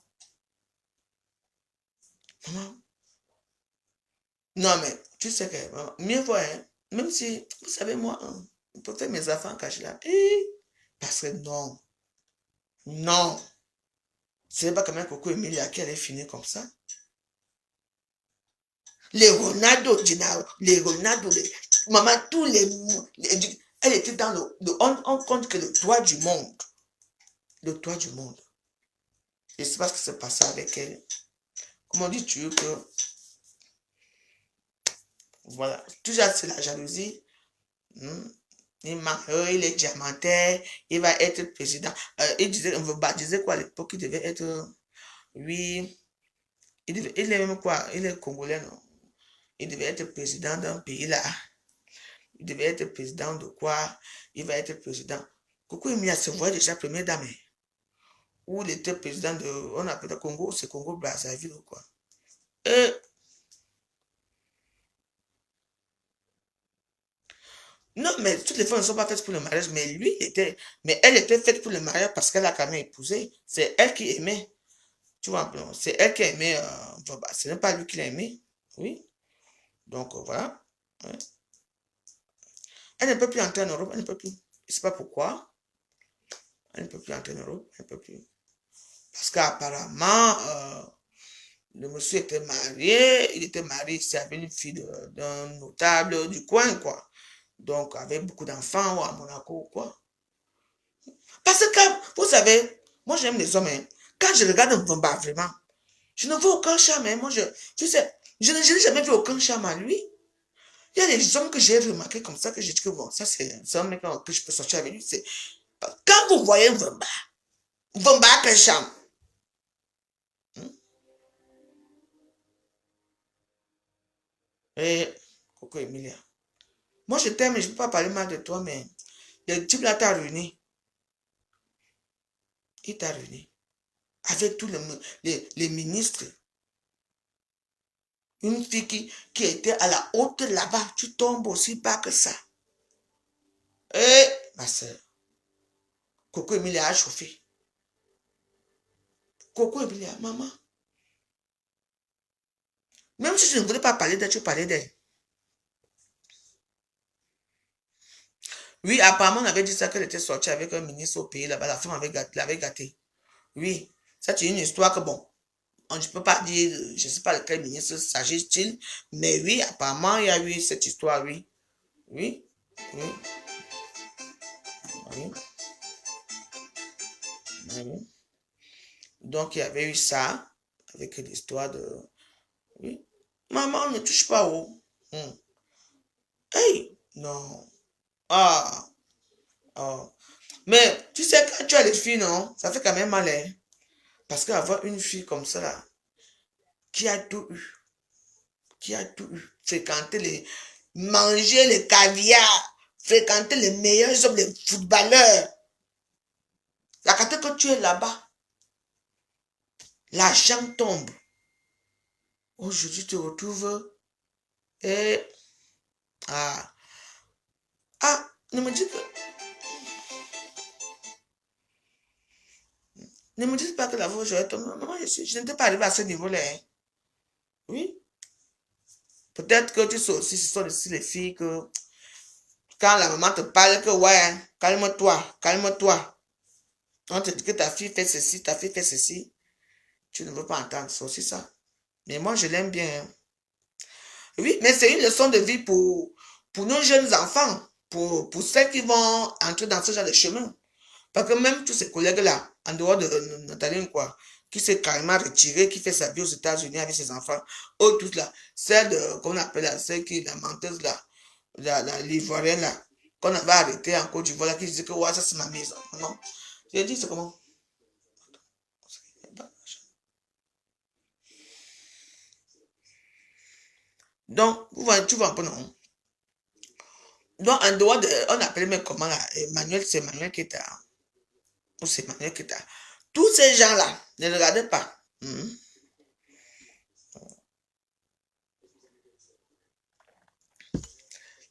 Maman. Non, mais tu sais que, maman, mieux voir, hein, même si, vous savez, moi, hein, je peux faire mes enfants cachés là. Parce que non. Non. C'est pas comme un Coco Emilia qui allait finir comme ça. Les Ronaldo, les Ronaldo, maman, tous elle était dans on compte que le toit du monde. Le toit du monde. Je sais pas ce qui s'est passé avec elle. Comment dis-tu que, voilà, toujours c'est la jalousie. Il est diamantaire, il va être président. Il disait quoi à l'époque, il devait être, oui, il est même quoi, il est congolais, non? Il devait être président d'un pays là. Il devait être président de quoi? Il va être président. Coucou, il se voit déjà première dame. Où il était président de, on appelle le Congo, c'est Congo Brazzaville ou quoi. Non, mais toutes les femmes ne sont pas faites pour le mariage, mais elle était faite pour le mariage parce qu'elle a quand même épousé. C'est elle qui aimait. Tu vois, c'est elle qui a aimé. Ce n'est pas lui qui l'a aimé. Oui. Donc, voilà. Ouais. Elle ne peut plus entrer en Europe. Elle ne peut plus. Je ne sais pas pourquoi. Elle ne peut plus entrer en Europe. Elle ne peut plus. Parce qu'apparemment, le monsieur était marié. Il était marié ici avec une fille d'un notable du coin, quoi. Donc, avec beaucoup d'enfants à Monaco ou quoi. Parce que, vous savez, moi j'aime les hommes. Hein. Quand je regarde un Vamba, vraiment, je ne vois aucun charme. Hein. Moi, tu sais, je n'ai jamais vu aucun charme à lui. Il y a des hommes que j'ai remarqué comme ça, que j'ai dit que bon, ça c'est un mec que je peux sortir avec lui. Quand vous voyez un Vamba, Vamba a quel charme. Et, Coco Emilia, moi je t'aime, je ne peux pas parler mal de toi, mais le type là t'a ruiné. Il t'a ruiné. Avec tous les ministres. Une fille qui était à la haute là-bas, tu tombes aussi bas que ça. Ma soeur, Coco Emilia a chauffé. Coco Emilia, maman. Même si je ne voulais pas parler d'elle, tu parlais d'elle. Oui, apparemment, on avait dit ça qu'elle était sortie avec un ministre au pays là-bas. La femme l'avait gâté. Oui, ça c'est une histoire que bon, je ne peux pas dire, je ne sais pas de quel ministre s'agit-il, mais oui, apparemment, il y a eu cette histoire, oui. Oui, oui, oui. Oui. Donc, il y avait eu ça, avec l'histoire de... Oui. Maman, ne touche pas au... Hey, non. Ah, ah. Mais, tu sais, quand tu as des filles, non, ça fait quand même mal, hein. Parce qu'avoir une fille comme ça, là, qui a tout eu, qui a tout eu, fréquenter les... manger les caviar, fréquenter les meilleurs hommes, les footballeurs. La quand que tu es là-bas, l'argent tombe. Aujourd'hui, tu te retrouves et... Ah, ah, ne me dis que... Ne me dites pas que la fois où j'aurais tombé. Maman, je n'étais pas arrivé à ce niveau-là, hein. Oui. Peut-être que tu sais aussi, ce sont aussi les filles que... Quand la maman te parle que, ouais, calme-toi, calme-toi. On te dit que ta fille fait ceci, ta fille fait ceci. Tu ne veux pas entendre, c'est aussi ça. Mais moi, je l'aime bien, hein. Oui, mais c'est une leçon de vie pour nos jeunes enfants, pour ceux qui vont entrer dans ce genre de chemin. Parce que même tous ces collègues-là, en dehors de Nathalie, quoi, qui s'est carrément retirée, qui fait sa vie aux États-Unis avec ses enfants, eux, toutes là, celle de, qu'on appelle là, celle qui est la menteuse là, l'ivoirienne là, qu'on avait arrêtée en Côte d'Ivoire, là, qui disait que ouais, ça c'est ma maison. Non. J'ai dit, c'est comment? Donc, tu vois un peu, non? Donc, en dehors de, on appelle même comment là, Emmanuel, c'est Emmanuel qui est à, ou c'est Emmanuel qui est à. Tous ces gens-là, ne regardez pas.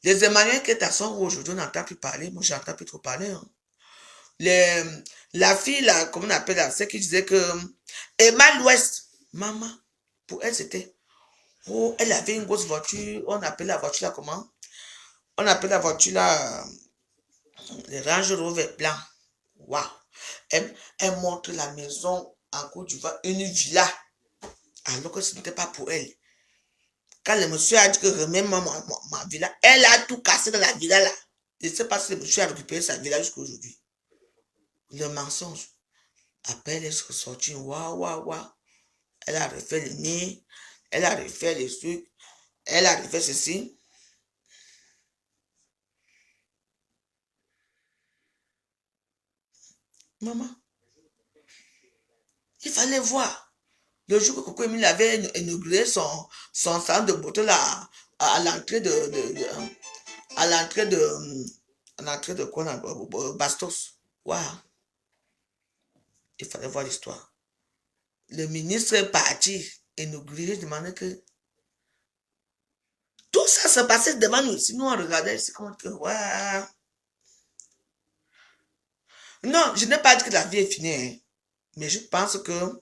Les Emmanuel qui est à son aujourd'hui, on n'entend plus parler. Moi, j'entends plus trop parler, hein. Les, la fille, là, comment on appelle là, celle qui disait que Emma l'Ouest, maman, pour elle, c'était, oh, elle avait une grosse voiture, on appelle la voiture là comment? On appelle la voiture là, les Range Rover blanc. Waouh! Elle montre la maison en Côte d'Ivoire, une villa, alors que ce n'était pas pour elle. Quand le monsieur a dit que remets-moi ma villa, elle a tout cassé dans la villa là. Je ne sais pas si le monsieur a récupéré sa villa jusqu'à aujourd'hui. Le mensonge. Après, elle est ressortie, waouh, waouh, waouh. Elle a refait le nez, elle a refait les trucs, elle a refait ceci. Maman, il fallait voir. Le jour que Coco Emile avait inauguré son salon de beauté là, à l'entrée à l'entrée de quoi, Bastos. Waouh, il fallait voir l'histoire. Le ministre est parti inaugurer, demandait que tout ça se passait devant nous. Si nous on regardait, c'est comme que, waouh. Non, je n'ai pas dit que la vie est finie, hein. Mais je pense que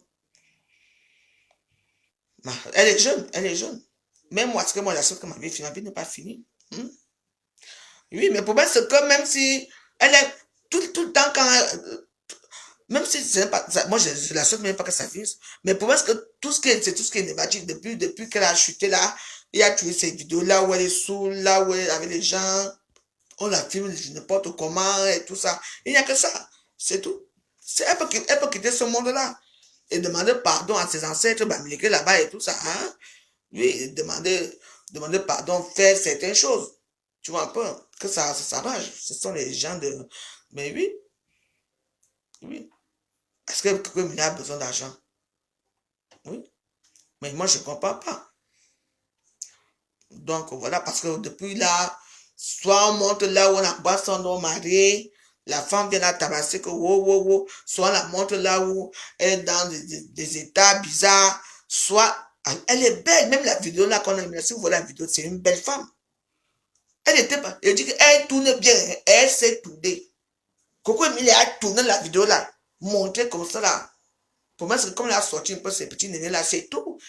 elle est jeune, elle est jeune. Même moi, ce que moi, la chose que ma vie n'est pas finie. Oui, mais pour moi, c'est que même si elle est tout le temps quand même si c'est pas moi je la souhaite même pas que ça finisse, mais pour moi c'est que c'est tout ce qui est négatif depuis qu'elle a chuté là, il a tué ces vidéos là où elle est saoule, là où elle est avec les gens, on la filme n'importe comment et tout ça. Il n'y a que ça, c'est tout. Elle peut quitter ce monde-là et demander pardon à ses ancêtres, bamileke là-bas et tout ça, hein. Oui, demander pardon, faire certaines choses. Tu vois un peu, que ça s'arrange. Ce sont les gens de... Mais oui, oui. Est-ce que quelqu'un a besoin d'argent? Oui. Mais moi, je ne comprends pas. Donc, voilà, parce que depuis là, soit on monte là où on a son nom marié, la femme vient la tabasser que wow, wow, wow, soit on la montre là où elle est dans des états bizarres, soit elle est belle, même la vidéo là qu'on a mis, si vous voyez la vidéo, c'est une belle femme. Elle était pas, elle dit qu'elle tourne bien, elle s'est tournée. Coco Emilie a tourné la vidéo là, montré comme ça là. Pour moi, c'est comme elle a sorti un peu ses petits nénés là, c'est tout.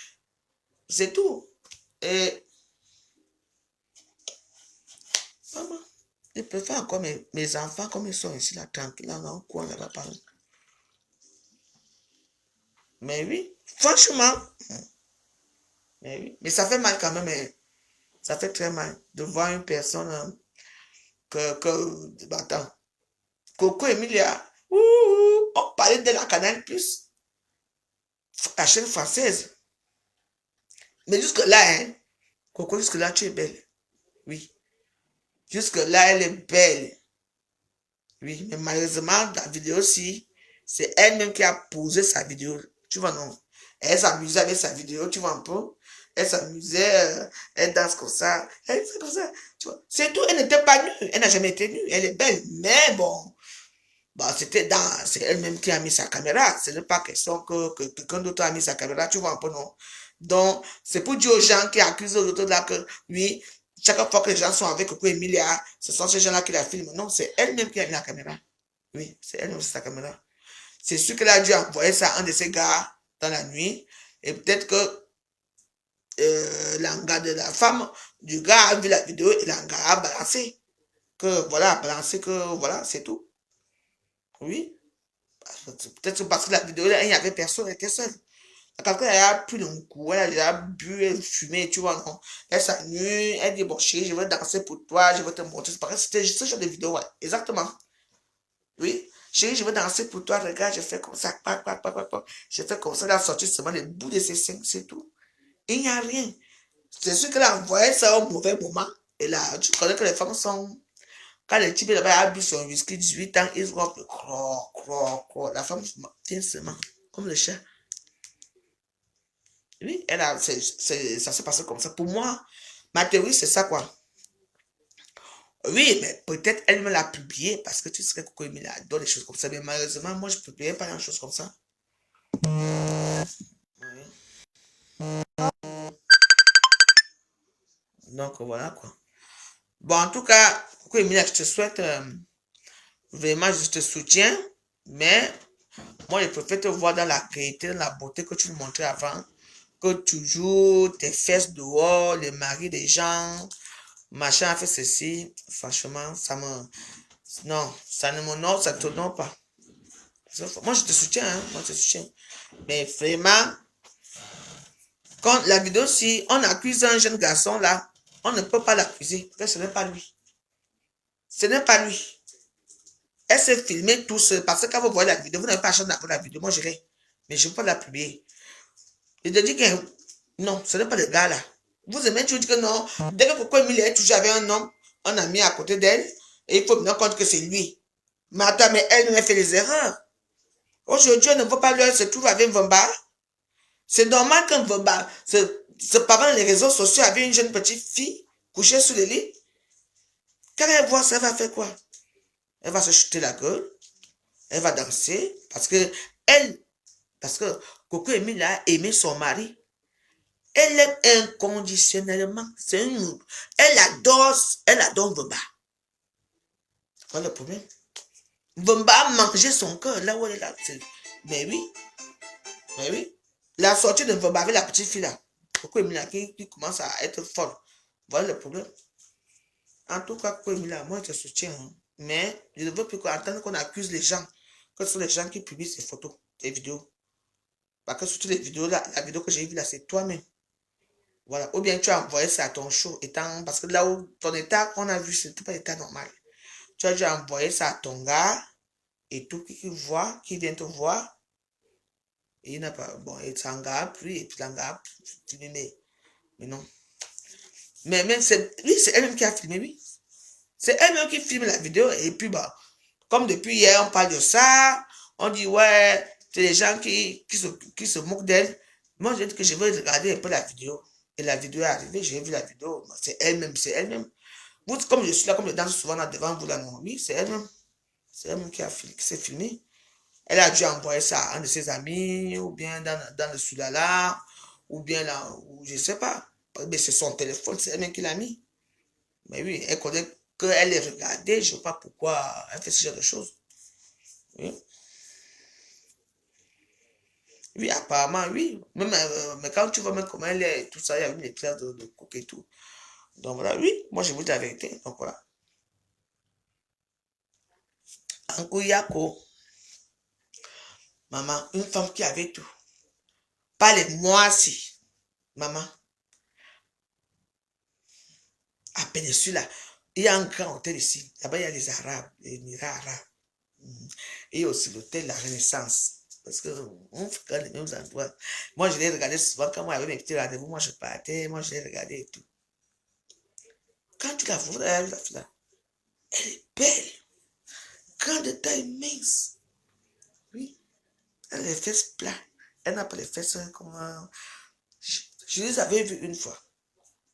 C'est tout. Et maman, je préfère encore mes enfants comme ils sont ici là, tranquilles, là, dans le coin là-bas. Mais oui, franchement, mais oui. Mais ça fait mal quand même, hein. Ça fait très mal de voir une personne attends, Coco Emilia, ouh, oh, parler de la Canal+, la chaîne française. Mais jusque-là, hein, Coco, jusque-là, tu es belle. Oui. Jusque-là, elle est belle. Oui, mais malheureusement, la vidéo aussi, c'est elle-même qui a posé sa vidéo. Tu vois, non? Elle s'amusait avec sa vidéo, tu vois un peu? Elle s'amusait, elle danse comme ça, elle fait comme ça, tu vois. C'est tout, elle n'était pas nue, elle n'a jamais été nue, elle est belle, mais bon, bah, c'est elle-même qui a mis sa caméra, ce n'est pas question que quelqu'un d'autre a mis sa caméra, tu vois un peu, non? Donc, c'est pour dire aux gens qui accusent les autres là que, oui, chaque fois que les gens sont avec Coco Emilia, ce sont ces gens-là qui la filment. Non, c'est elle-même qui a mis la caméra. Oui, c'est elle-même, c'est sa caméra. C'est sûr qu'elle a dû envoyer ça à un de ses gars dans la nuit. Et peut-être que l'anga de la femme du gars a vu la vidéo et l'anga a balancé. Que voilà, balancé que voilà, c'est tout. Oui. Peut-être parce que la vidéo, il n'y avait personne, elle était seule. Quand elle a pris le coup, elle a déjà bu, elle fumait, tu vois, non. Elle s'ennuie, elle dit, bon chérie, je vais danser pour toi, je vais te montrer. C'est pareil, c'était ce genre de vidéo, ouais. Exactement. Oui. Chérie, je vais danser pour toi, regarde, je fais comme ça, pac, pac, pac, pac, pac. Je fais comme ça, elle a sorti seulement les bouts de ses seins, c'est tout. Il n'y a rien. C'est sûr qu'elle a envoyé ça au mauvais moment. Et là, tu connais que les femmes sont. Quand le type là-bas a bu son whisky 18 ans, il se voit croc, croc, croc. La femme tient seulement, comme le chat. Oui, ça s'est passé comme ça. Pour moi, ma théorie, c'est ça, quoi. Oui, mais peut-être elle me l'a publié parce que tu sais que Coco Emilia adore les choses comme ça. Mais malheureusement, moi, je ne publierai pas une chose comme ça. Oui. Donc, voilà, quoi. Bon, en tout cas, Coco Emilia, je te souhaite vraiment, je te soutiens. Mais moi, je préfère te voir dans la qualité, dans la beauté que tu me montrais avant. Que toujours tes fesses dehors, les maris des gens, machin a fait ceci. Franchement, ça me. Non, ça ne m'honore, ça ne t'honore pas. Moi, je te soutiens, hein, moi, je te soutiens. Mais vraiment, quand la vidéo, si on accuse un jeune garçon là, on ne peut pas l'accuser, parce que ce n'est pas lui. Ce n'est pas lui. Elle s'est filmée tout seul, parce que quand vous voyez la vidéo, vous n'avez pas la chance d'avoir la vidéo. Moi, je l'ai. Mais je ne peux pas la publier. Je te dis que non, ce n'est pas le gars là. Vous aimez toujours dire que non. Dès que Coco Emilia est toujours avec un homme, un ami à côté d'elle, et il faut me rendre compte que c'est lui. Mais attends, mais elle fait les erreurs. Aujourd'hui, on ne veut pas leur se trouve avec Vamba. C'est normal qu'un Vamba se parle dans les réseaux sociaux avec une jeune petite fille couchée sous le lit. Quand elle voit ça, elle va faire quoi? Elle va se jeter la gueule. Elle va danser. Parce que Coco Emilia a aimé son mari. Elle l'aime inconditionnellement. Elle adore Vamba. Voilà le problème. Vamba a mangé son cœur là où elle est là. Mais oui, mais oui. La sortie de Vamba avec la petite fille là. Coco Emilia qui commence à être folle. Voilà le problème. En tout cas, Coco Emilia, moi je te soutiens. Hein. Mais je ne veux plus entendre qu'on accuse les gens. Que ce sont les gens qui publient ces photos, ces vidéos. Parce que surtout les vidéos là, la vidéo que j'ai vue là, c'est toi-même. Voilà. Ou bien tu as envoyé ça à ton show. Parce que là où ton état qu'on a vu, ce n'était pas l'état normal. Tu as dû envoyer ça à ton gars et tout qui vient te voir. Et il n'a pas. Bon, et c'est un gars, et puis un gars, filmé. Mais non. Mais même, oui, c'est elle-même qui a filmé, oui. C'est elle-même qui filme la vidéo. Et puis, bah, comme depuis hier, on parle de ça. On dit, ouais, c'est les gens qui se moquent d'elle. Moi, j'ai dit que je vais regarder un peu la vidéo. Et la vidéo est arrivée, j'ai vu la vidéo. C'est elle-même, c'est elle-même. Vous, comme je suis là, comme je danse souvent là devant vous, là, non. Oui, c'est elle-même. C'est elle-même qui s'est filmée. Elle a dû envoyer ça à un de ses amis, ou bien dans le Soudala, ou bien là, ou je ne sais pas. Mais c'est son téléphone, c'est elle-même qui l'a mis. Mais oui, elle connaît qu'elle est regardée, je ne sais pas pourquoi elle fait ce genre de choses. Oui, oui apparemment, oui. Même, mais quand tu vois même comment elle est, tout ça, il y a eu des traces de coke et tout. Donc voilà, oui, moi je vous dis la vérité. Donc voilà. Ankou Yako, maman, une femme qui avait tout. Pas les mois-ci, maman. À Péninsula, il y a un grand hôtel ici. Là-bas, il y a les Arabes, les Émirats arabes. Et aussi l'hôtel La Renaissance. Parce que on fréquente les mêmes endroits. Moi, je l'ai regardé souvent. Quand moi, j'avais mes petits rendez-vous, moi, je partais. Moi, je l'ai regardé et tout. Quand tu la vois, la fille là, elle est belle. Grande de taille mince. Oui. Elle a les fesses plats. Elle n'a pas les fesses comme... Je les avais vues une fois.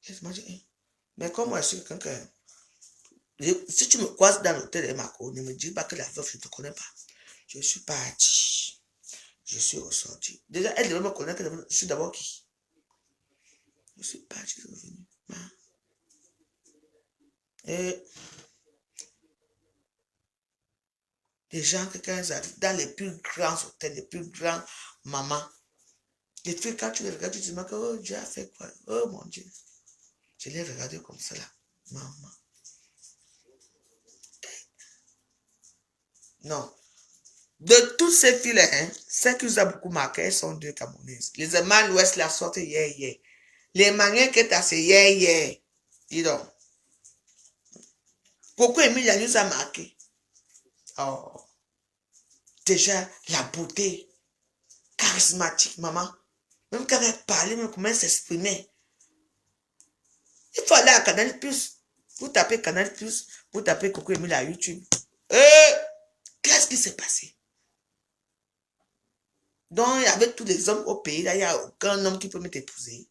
Je me dis, hein. Mais comme moi, je suis quelqu'un que... Si tu me croises dans l'hôtel de Mako, ne me dis pas que la veuve, je ne te connais pas. Je suis parti. Je suis ressorti. Déjà, elle devait me connaître. Je suis d'abord qui? Je suis parti, je suis revenu. Et les gens, quelqu'un dans les plus grands hôtels, les plus grands mamans, les filles, quand tu les regardes, tu te dis, oh, Dieu a fait quoi? Oh mon Dieu. Je l'ai regardé comme ça là. Maman. Non. De toutes ces filles-là, hein, celles qui nous a beaucoup marqué, elles sont deux Camerounaises. Les Amman Ouest la sortent hier. Les manières que tu as, c'est hier. Dis donc. Coco Emilia nous a marqué. Oh. Déjà, la beauté. Charismatique, maman. Même quand elle parlait, même comment elle s'exprimait. Il faut aller à Canal Plus. Vous tapez Canal Plus, vous tapez Coco Emilia à YouTube. Qu'est-ce qui s'est passé? Donc, avec tous les hommes au pays, là, il n'y a aucun homme qui peut me t'épouser.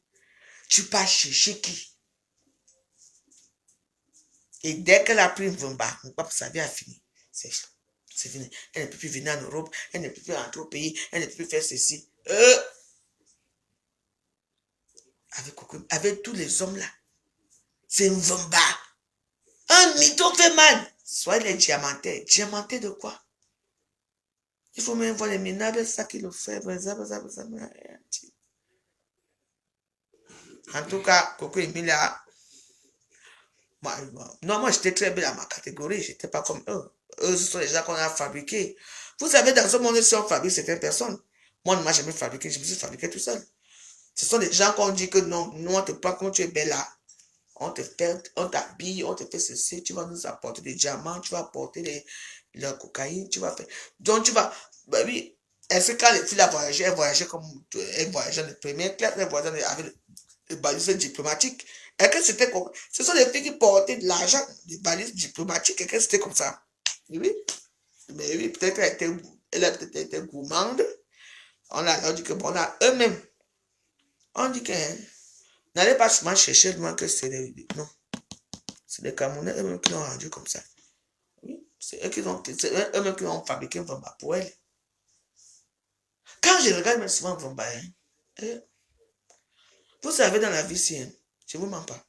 Tu pars chercher qui? Et dès qu'elle a pris une vomba, sa vie a fini. C'est fini. Elle ne peut plus venir en Europe, elle ne peut plus rentrer au pays, elle ne peut plus faire ceci. Avec tous les hommes là, c'est une vomba. Un mytho fait mal. Soit il est diamanté. Diamanté de quoi? Il faut même voir les minables, ça qui le fait. En tout cas, Coco Emilia, moi j'étais très belle à ma catégorie, j'étais pas comme eux. Eux, ce sont les gens qu'on a fabriqués. Vous savez, dans ce monde, si on fabrique certaines personnes, moi, ne m'a jamais fabriqué, je me suis fabriqué tout seul. Ce sont des gens qu'on dit que non, nous, on te prend quand tu es belle là. On te fait, on t'habille, on te fait ceci, tu vas nous apporter des diamants, tu vas apporter la cocaïne, tu vas faire. Donc, tu vas, bah oui, est-ce que quand les filles elles voyageaient comme, elles voyageaient de première classe, elles voyageaient avec le balise diplomatique. Est-ce que c'était comme, ce sont des filles qui portaient de l'argent, des balises diplomatiques, est-ce que c'était comme ça? Oui, mais oui, peut-être elle a peut-être été gourmande. On dit que bon, là, eux-mêmes, on dit que, n'allez pas souvent chercher le moins que c'est des, non. C'est des Camerounais eux-mêmes qui l'ont rendu comme ça. Oui, c'est eux-mêmes qui ont fabriqué un Vamba pour elle. Quand je regarde même souvent Vamba, vous savez, dans la vie, si, je ne vous mens pas.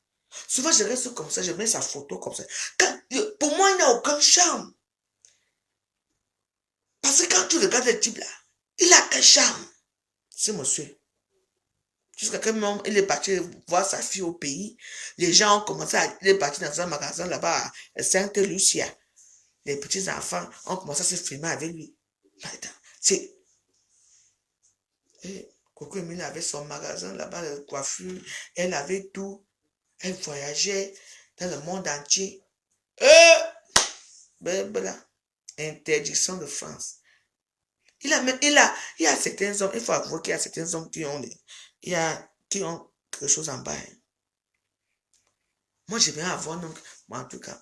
Souvent, je reste comme ça, je mets sa photo comme ça. Pour moi, il n'y a aucun charme. Parce que quand tu regardes le type là, il a quel charme, ce monsieur. Jusqu'à quel moment il est parti voir sa fille au pays. Les gens ont commencé il est parti dans un magasin là-bas à Sainte-Lucia. Les petits enfants ont commencé à se filmer avec lui. C'est... Coco Emilia avait son magasin là-bas de coiffure. Elle avait tout. Elle voyageait dans le monde entier. Là. Interdiction de France. Il y a certains hommes, il faut avouer qu'il y a certains hommes qui ont quelque chose en bas. Moi, je vais avoir, donc, moi, en tout cas,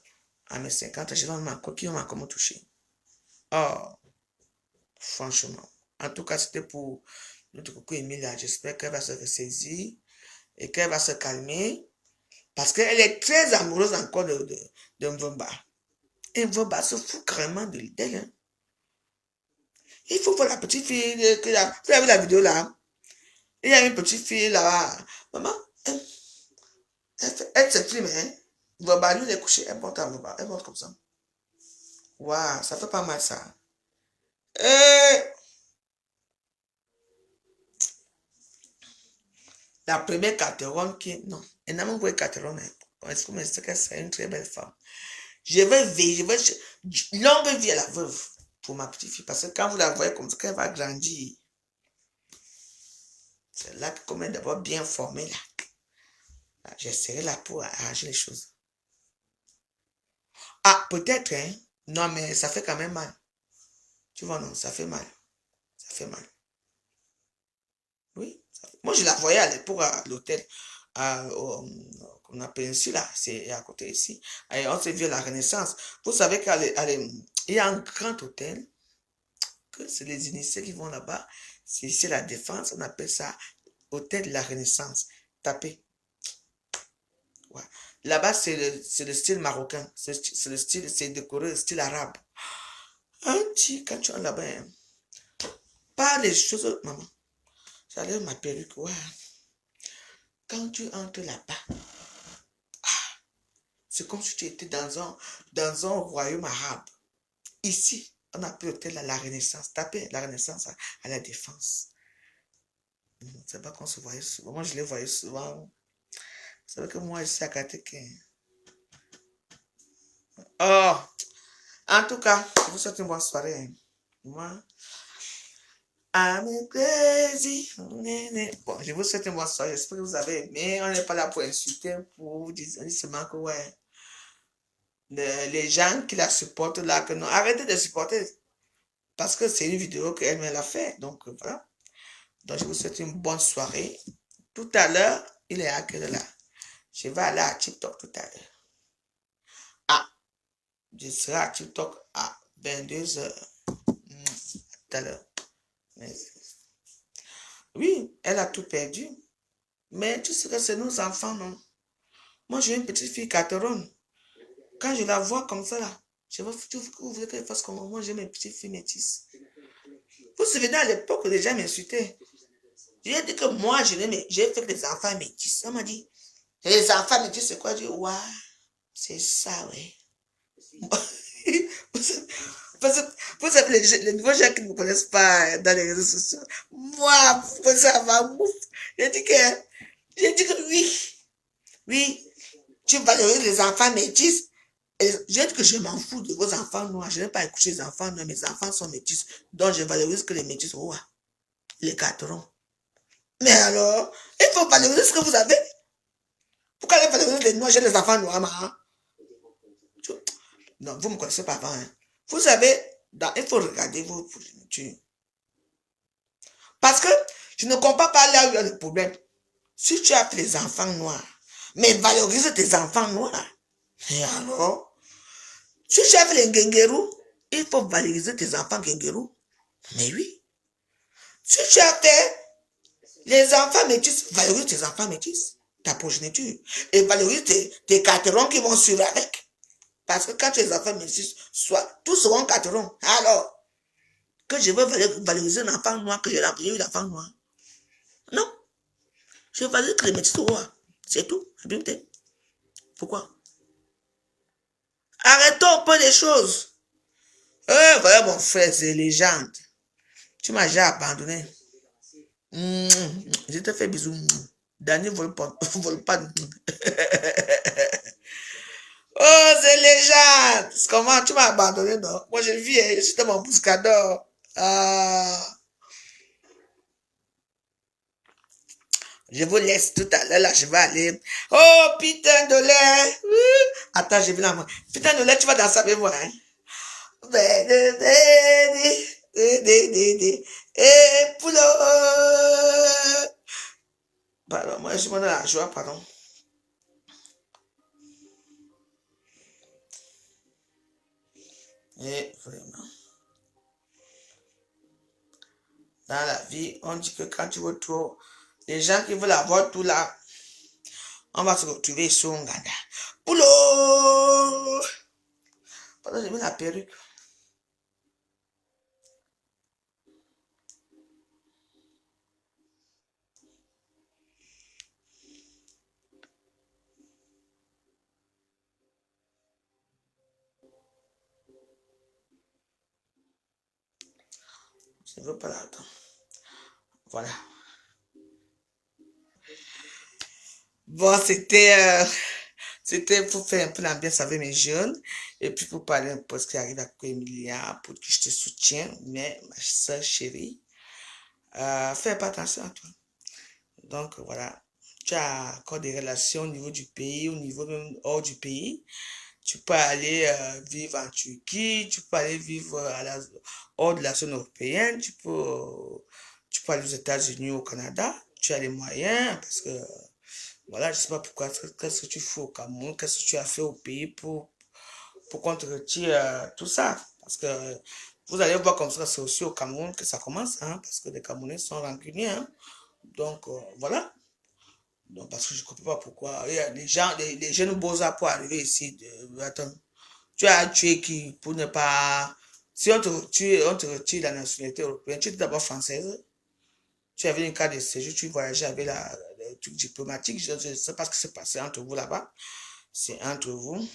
à mes 50 ans, je vais avoir qui m'a comment touché. Oh, franchement. En tout cas, c'était pour notre Coco Emilia. J'espère qu'elle va se ressaisir et qu'elle va se calmer. Parce qu'elle est très amoureuse encore de Mvomba. Et Mvomba se fout carrément d'elle. Hein. Il faut voir la petite fille. Vous avez vu la vidéo là? Il y a une petite fille là. Maman, elle s'exprime. Hein? Mvomba, lui, il est couché. Elle monte à Mvomba. Elle monte comme ça. Waouh, ça fait pas mal ça. La première Cateron qui... Non, elle n'a même pas Cateron. Est-ce que c'est une très belle femme? Je vais longue vie à la veuve pour ma petite fille. Parce que quand vous la voyez comme ça, qu'elle va grandir. C'est là que comme elle est d'abord bien formée là. J'essaierai là pour arranger les choses. Ah, peut-être, hein. Non, mais ça fait quand même mal. Tu vois, non, ça fait mal. Ça fait mal. Oui. Moi, je la voyais à l'époque à l'hôtel. On appelle ici, là. C'est à côté ici. Et on s'est vu à la Renaissance. Vous savez il y a un grand hôtel. Que c'est les initiés qui vont là-bas. C'est ici la Défense. On appelle ça Hôtel de la Renaissance. Tapez. Ouais. Là-bas, c'est le style marocain. C'est le style, c'est décoré, le style arabe. Quand tu es là-bas, hein, pas les choses, maman. J'allais ma perruque, ouais. Quand tu entres là-bas, c'est comme si tu étais dans un royaume arabe. Ici, on appelle l'hôtel à la Renaissance. Tapez la Renaissance à la Défense. C'est pas qu'on se voyait souvent. Moi, je les voyais souvent. Vous savez que moi, ici à Kateke. Oh, en tout cas, je vous souhaite une bonne soirée. Hein. Moi, I'm crazy. Bon, je vous souhaite une bonne soirée. J'espère que vous avez aimé. On n'est pas là pour insulter, pour vous dire seulement que ouais. Les gens qui la supportent là, que non, arrêtez de supporter. Parce que c'est une vidéo qu'elle me l'a fait. Donc voilà. Donc je vous souhaite une bonne soirée. Tout à l'heure, il est à quelle heure là? Je vais aller à TikTok tout à l'heure. Ah, je serai à TikTok à 22h. Tout à l'heure. Oui, elle a tout perdu. Mais tu sais que c'est nos enfants, non? Moi, j'ai une petite fille Cateronne. Quand je la vois comme ça, là, je veux que vous voulez qu'elle fasse comme moi, j'ai mes petites filles métisses. Vous vous souvenez à l'époque, les gens m'insultaient. J'ai dit que moi, j'ai fait des enfants métis. On m'a dit, les enfants métis, c'est quoi? J'ai dit, ouais, c'est ça, ouais. Vous savez, les nouveaux gens qui ne me connaissent pas dans les réseaux sociaux, moi, ça va mouf. J'ai dit que oui, tu valorises les enfants métis. J'ai dit que je m'en fous de vos enfants noirs. Je n'ai pas écouté les enfants noirs. Mes enfants sont métis. Donc, je valorise que les métis, oh, les caterons. Mais alors, il faut valoriser ce que vous avez. Pourquoi les valoriser les noirs? J'ai les enfants noirs, maman. Non, vous ne me connaissez pas avant. Hein. Vous savez, il faut regarder vos fournitures. Parce que je ne comprends pas là où il y a le problème. Si tu as fait les enfants noirs, mais valorise tes enfants noirs. Et alors, si tu as fait les guenguerous, il faut valoriser tes enfants guenguerous. Mais oui. Si tu as fait les enfants métis, valorise tes enfants métis, ta progéniture. Et valorise tes caterons qui vont suivre avec. Parce que quand tu es enfants métis, tous seront caterons. Alors, que je veux valoriser un enfant noir, que j'ai eu l'enfant noir. Non. Je valorise que les métis sont rois. C'est tout. Pourquoi? Arrêtons un peu les choses. Voilà mon frère, c'est légende. Tu m'as déjà abandonné. Je te fais bisous. Dani vole pas. Vole pas. Oh, c'est légende. Comment tu m'as abandonné, non? Moi, je vis, je suis dans mon bouscador. Je vous laisse tout à l'heure, là, je vais aller. Oh, putain de lait. Attends, je vais là. Putain de lait, tu vas danser avec moi, hein? Et poulot. Pardon, moi, je suis dans la joie, pardon. Et vraiment. Dans la vie, on dit que quand tu veux trop, les gens qui veulent avoir tout là, on va se retrouver sur un ganda. Poulot! Pardon, j'ai mis la perruque. Je ne veux pas l'attendre. Voilà. Bon, c'était pour faire un peu l'ambiance avec mes jeunes et puis pour parler un peu de ce qui arrive à Emilia, pour que je te soutienne, mais ma soeur chérie, fais pas attention à toi. Donc voilà, tu as encore des relations au niveau du pays, au niveau même hors du pays. Tu peux aller vivre en Turquie, tu peux aller vivre hors de la zone européenne, tu peux aller aux États-Unis, au Canada, tu as les moyens, parce que, voilà, je sais pas pourquoi, qu'est-ce que tu fais au Cameroun, qu'est-ce que tu as fait au pays pour qu'on te retire tout ça. Parce que vous allez voir comme ça, c'est aussi au Cameroun que ça commence, hein, parce que les Camerounais sont rancuniers, hein. Donc, voilà. Donc, parce que je ne comprends pas pourquoi. Il y a des gens, les jeunes beaux-arts pour arriver ici. Attends, tu as tué qui pour ne pas. Si on te retire la nationalité européenne, tu es d'abord française. Tu avais une carte de séjour, tu voyageais avec le truc diplomatique. Je ne sais pas ce qui s'est passé entre vous là-bas. C'est entre vous.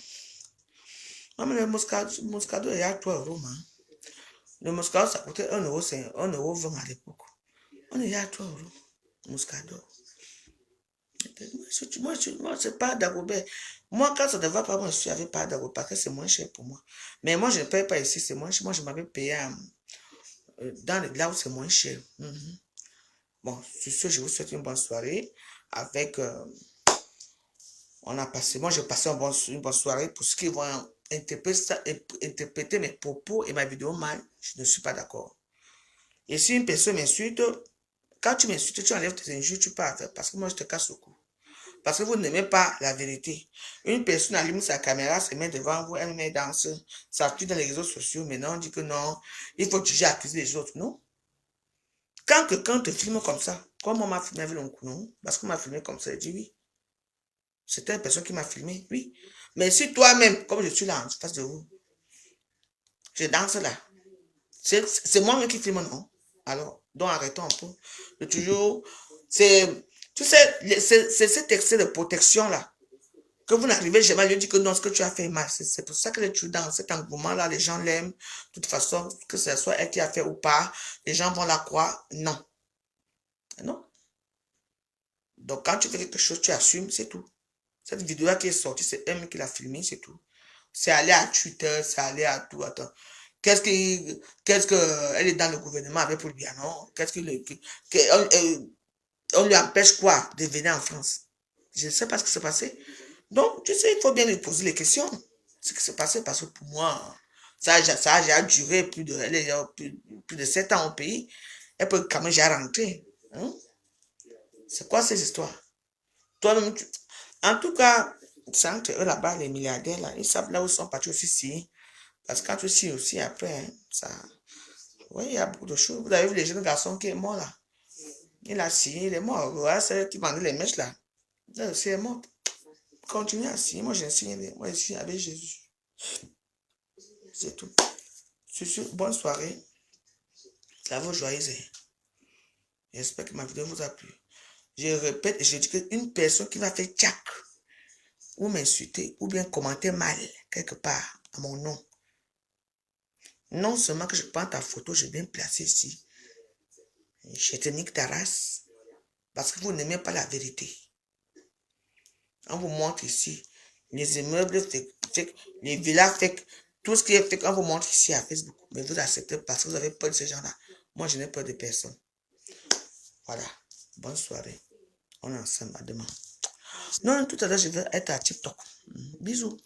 Non, mais le Moscato est à 3 euros, man. Le Moscato, ça coûtait 1 euro, c'est 1,20 € à l'époque. On est à 3 euros. Moscato. Moi, c'est pas d'Agobert. Moi, quand ça ne va pas, moi, je suis avec pas d'Agobert parce que c'est moins cher pour moi. Mais moi, je ne paye pas ici, c'est moins cher. Moi, je m'avais payé là où c'est moins cher. Bon, sur ce, je vous souhaite une bonne soirée avec. Moi, j'ai passé une bonne soirée. Pour ceux qui vont interpréter mes propos et ma vidéo mal, je ne suis pas d'accord. Et si une personne m'insulte, quand tu m'insultes, tu enlèves tes injures, tu pars parce que moi, je te casse le cou. Parce que vous n'aimez pas la vérité. Une personne allume sa caméra, se met devant vous, elle met danse, ça tue dans les réseaux sociaux. Maintenant, on dit que non, il faut toujours accuser les autres. Non. Quand quelqu'un te filme comme ça, comme on m'a filmé avec l'oncle, non, parce qu'on m'a filmé comme ça, il dit oui. C'était une personne qui m'a filmé, oui. Mais si toi-même, comme je suis là en face de vous, je danse là, c'est moi-même qui filme, non? Alors, donc arrêtons un peu. De toujours, tu sais, c'est cet excès de protection-là, que vous n'arrivez jamais à lui dire que non, ce que tu as fait est mal. C'est pour ça que tu dans cet engouement-là, les gens l'aiment. De toute façon, que ce soit elle qui a fait ou pas, les gens vont la croire. Non. Non. Donc, quand tu fais quelque chose, tu assumes, c'est tout. Cette vidéo-là qui est sortie, c'est elle qui l'a filmée, c'est tout. C'est allé à Twitter, c'est allé à tout. Attends. Qu'est-ce que elle est dans le gouvernement avec pour lui, non? On lui empêche quoi de venir en France? Je ne sais pas ce qui s'est passé. Donc, tu sais, il faut bien lui poser les questions. Ce qui s'est passé, parce que pour moi, ça a déjà duré plus de 7 ans au pays. Elle peut quand même déjà rentrer. Hein? C'est quoi ces histoires? Toi-même, en tout cas, c'est entre eux là-bas, les milliardaires, là, ils savent là où ils sont partis aussi signer. Parce que quand tu signes aussi après, hein, ça. Oui, il y a beaucoup de choses. Vous avez vu les jeunes garçons qui est mort là. Il a signé, il est mort. Voilà, c'est qui vendait les mèches là. Là aussi, il est mort. Continuez à signer. Moi, j'ai signé. Moi, je suis avec Jésus. C'est tout. Sur ce, bonne soirée. Ça vous joyeuse. J'espère que ma vidéo vous a plu. Je répète et je dis qu'une personne qui va faire tchac ou m'insulter ou bien commenter mal quelque part à mon nom, non seulement que je prends ta photo, je viens placer ici. Je te nique ta race parce que vous n'aimez pas la vérité. On vous montre ici les immeubles fake, les villas fake, tout ce qui est fake, on vous montre ici à Facebook. Mais vous acceptez parce que vous avez peur de ces gens-là. Moi, je n'ai peur de personne. Voilà. Bonne soirée. On est ensemble à demain. Non, tout à l'heure, je vais être à TikTok. Bisous.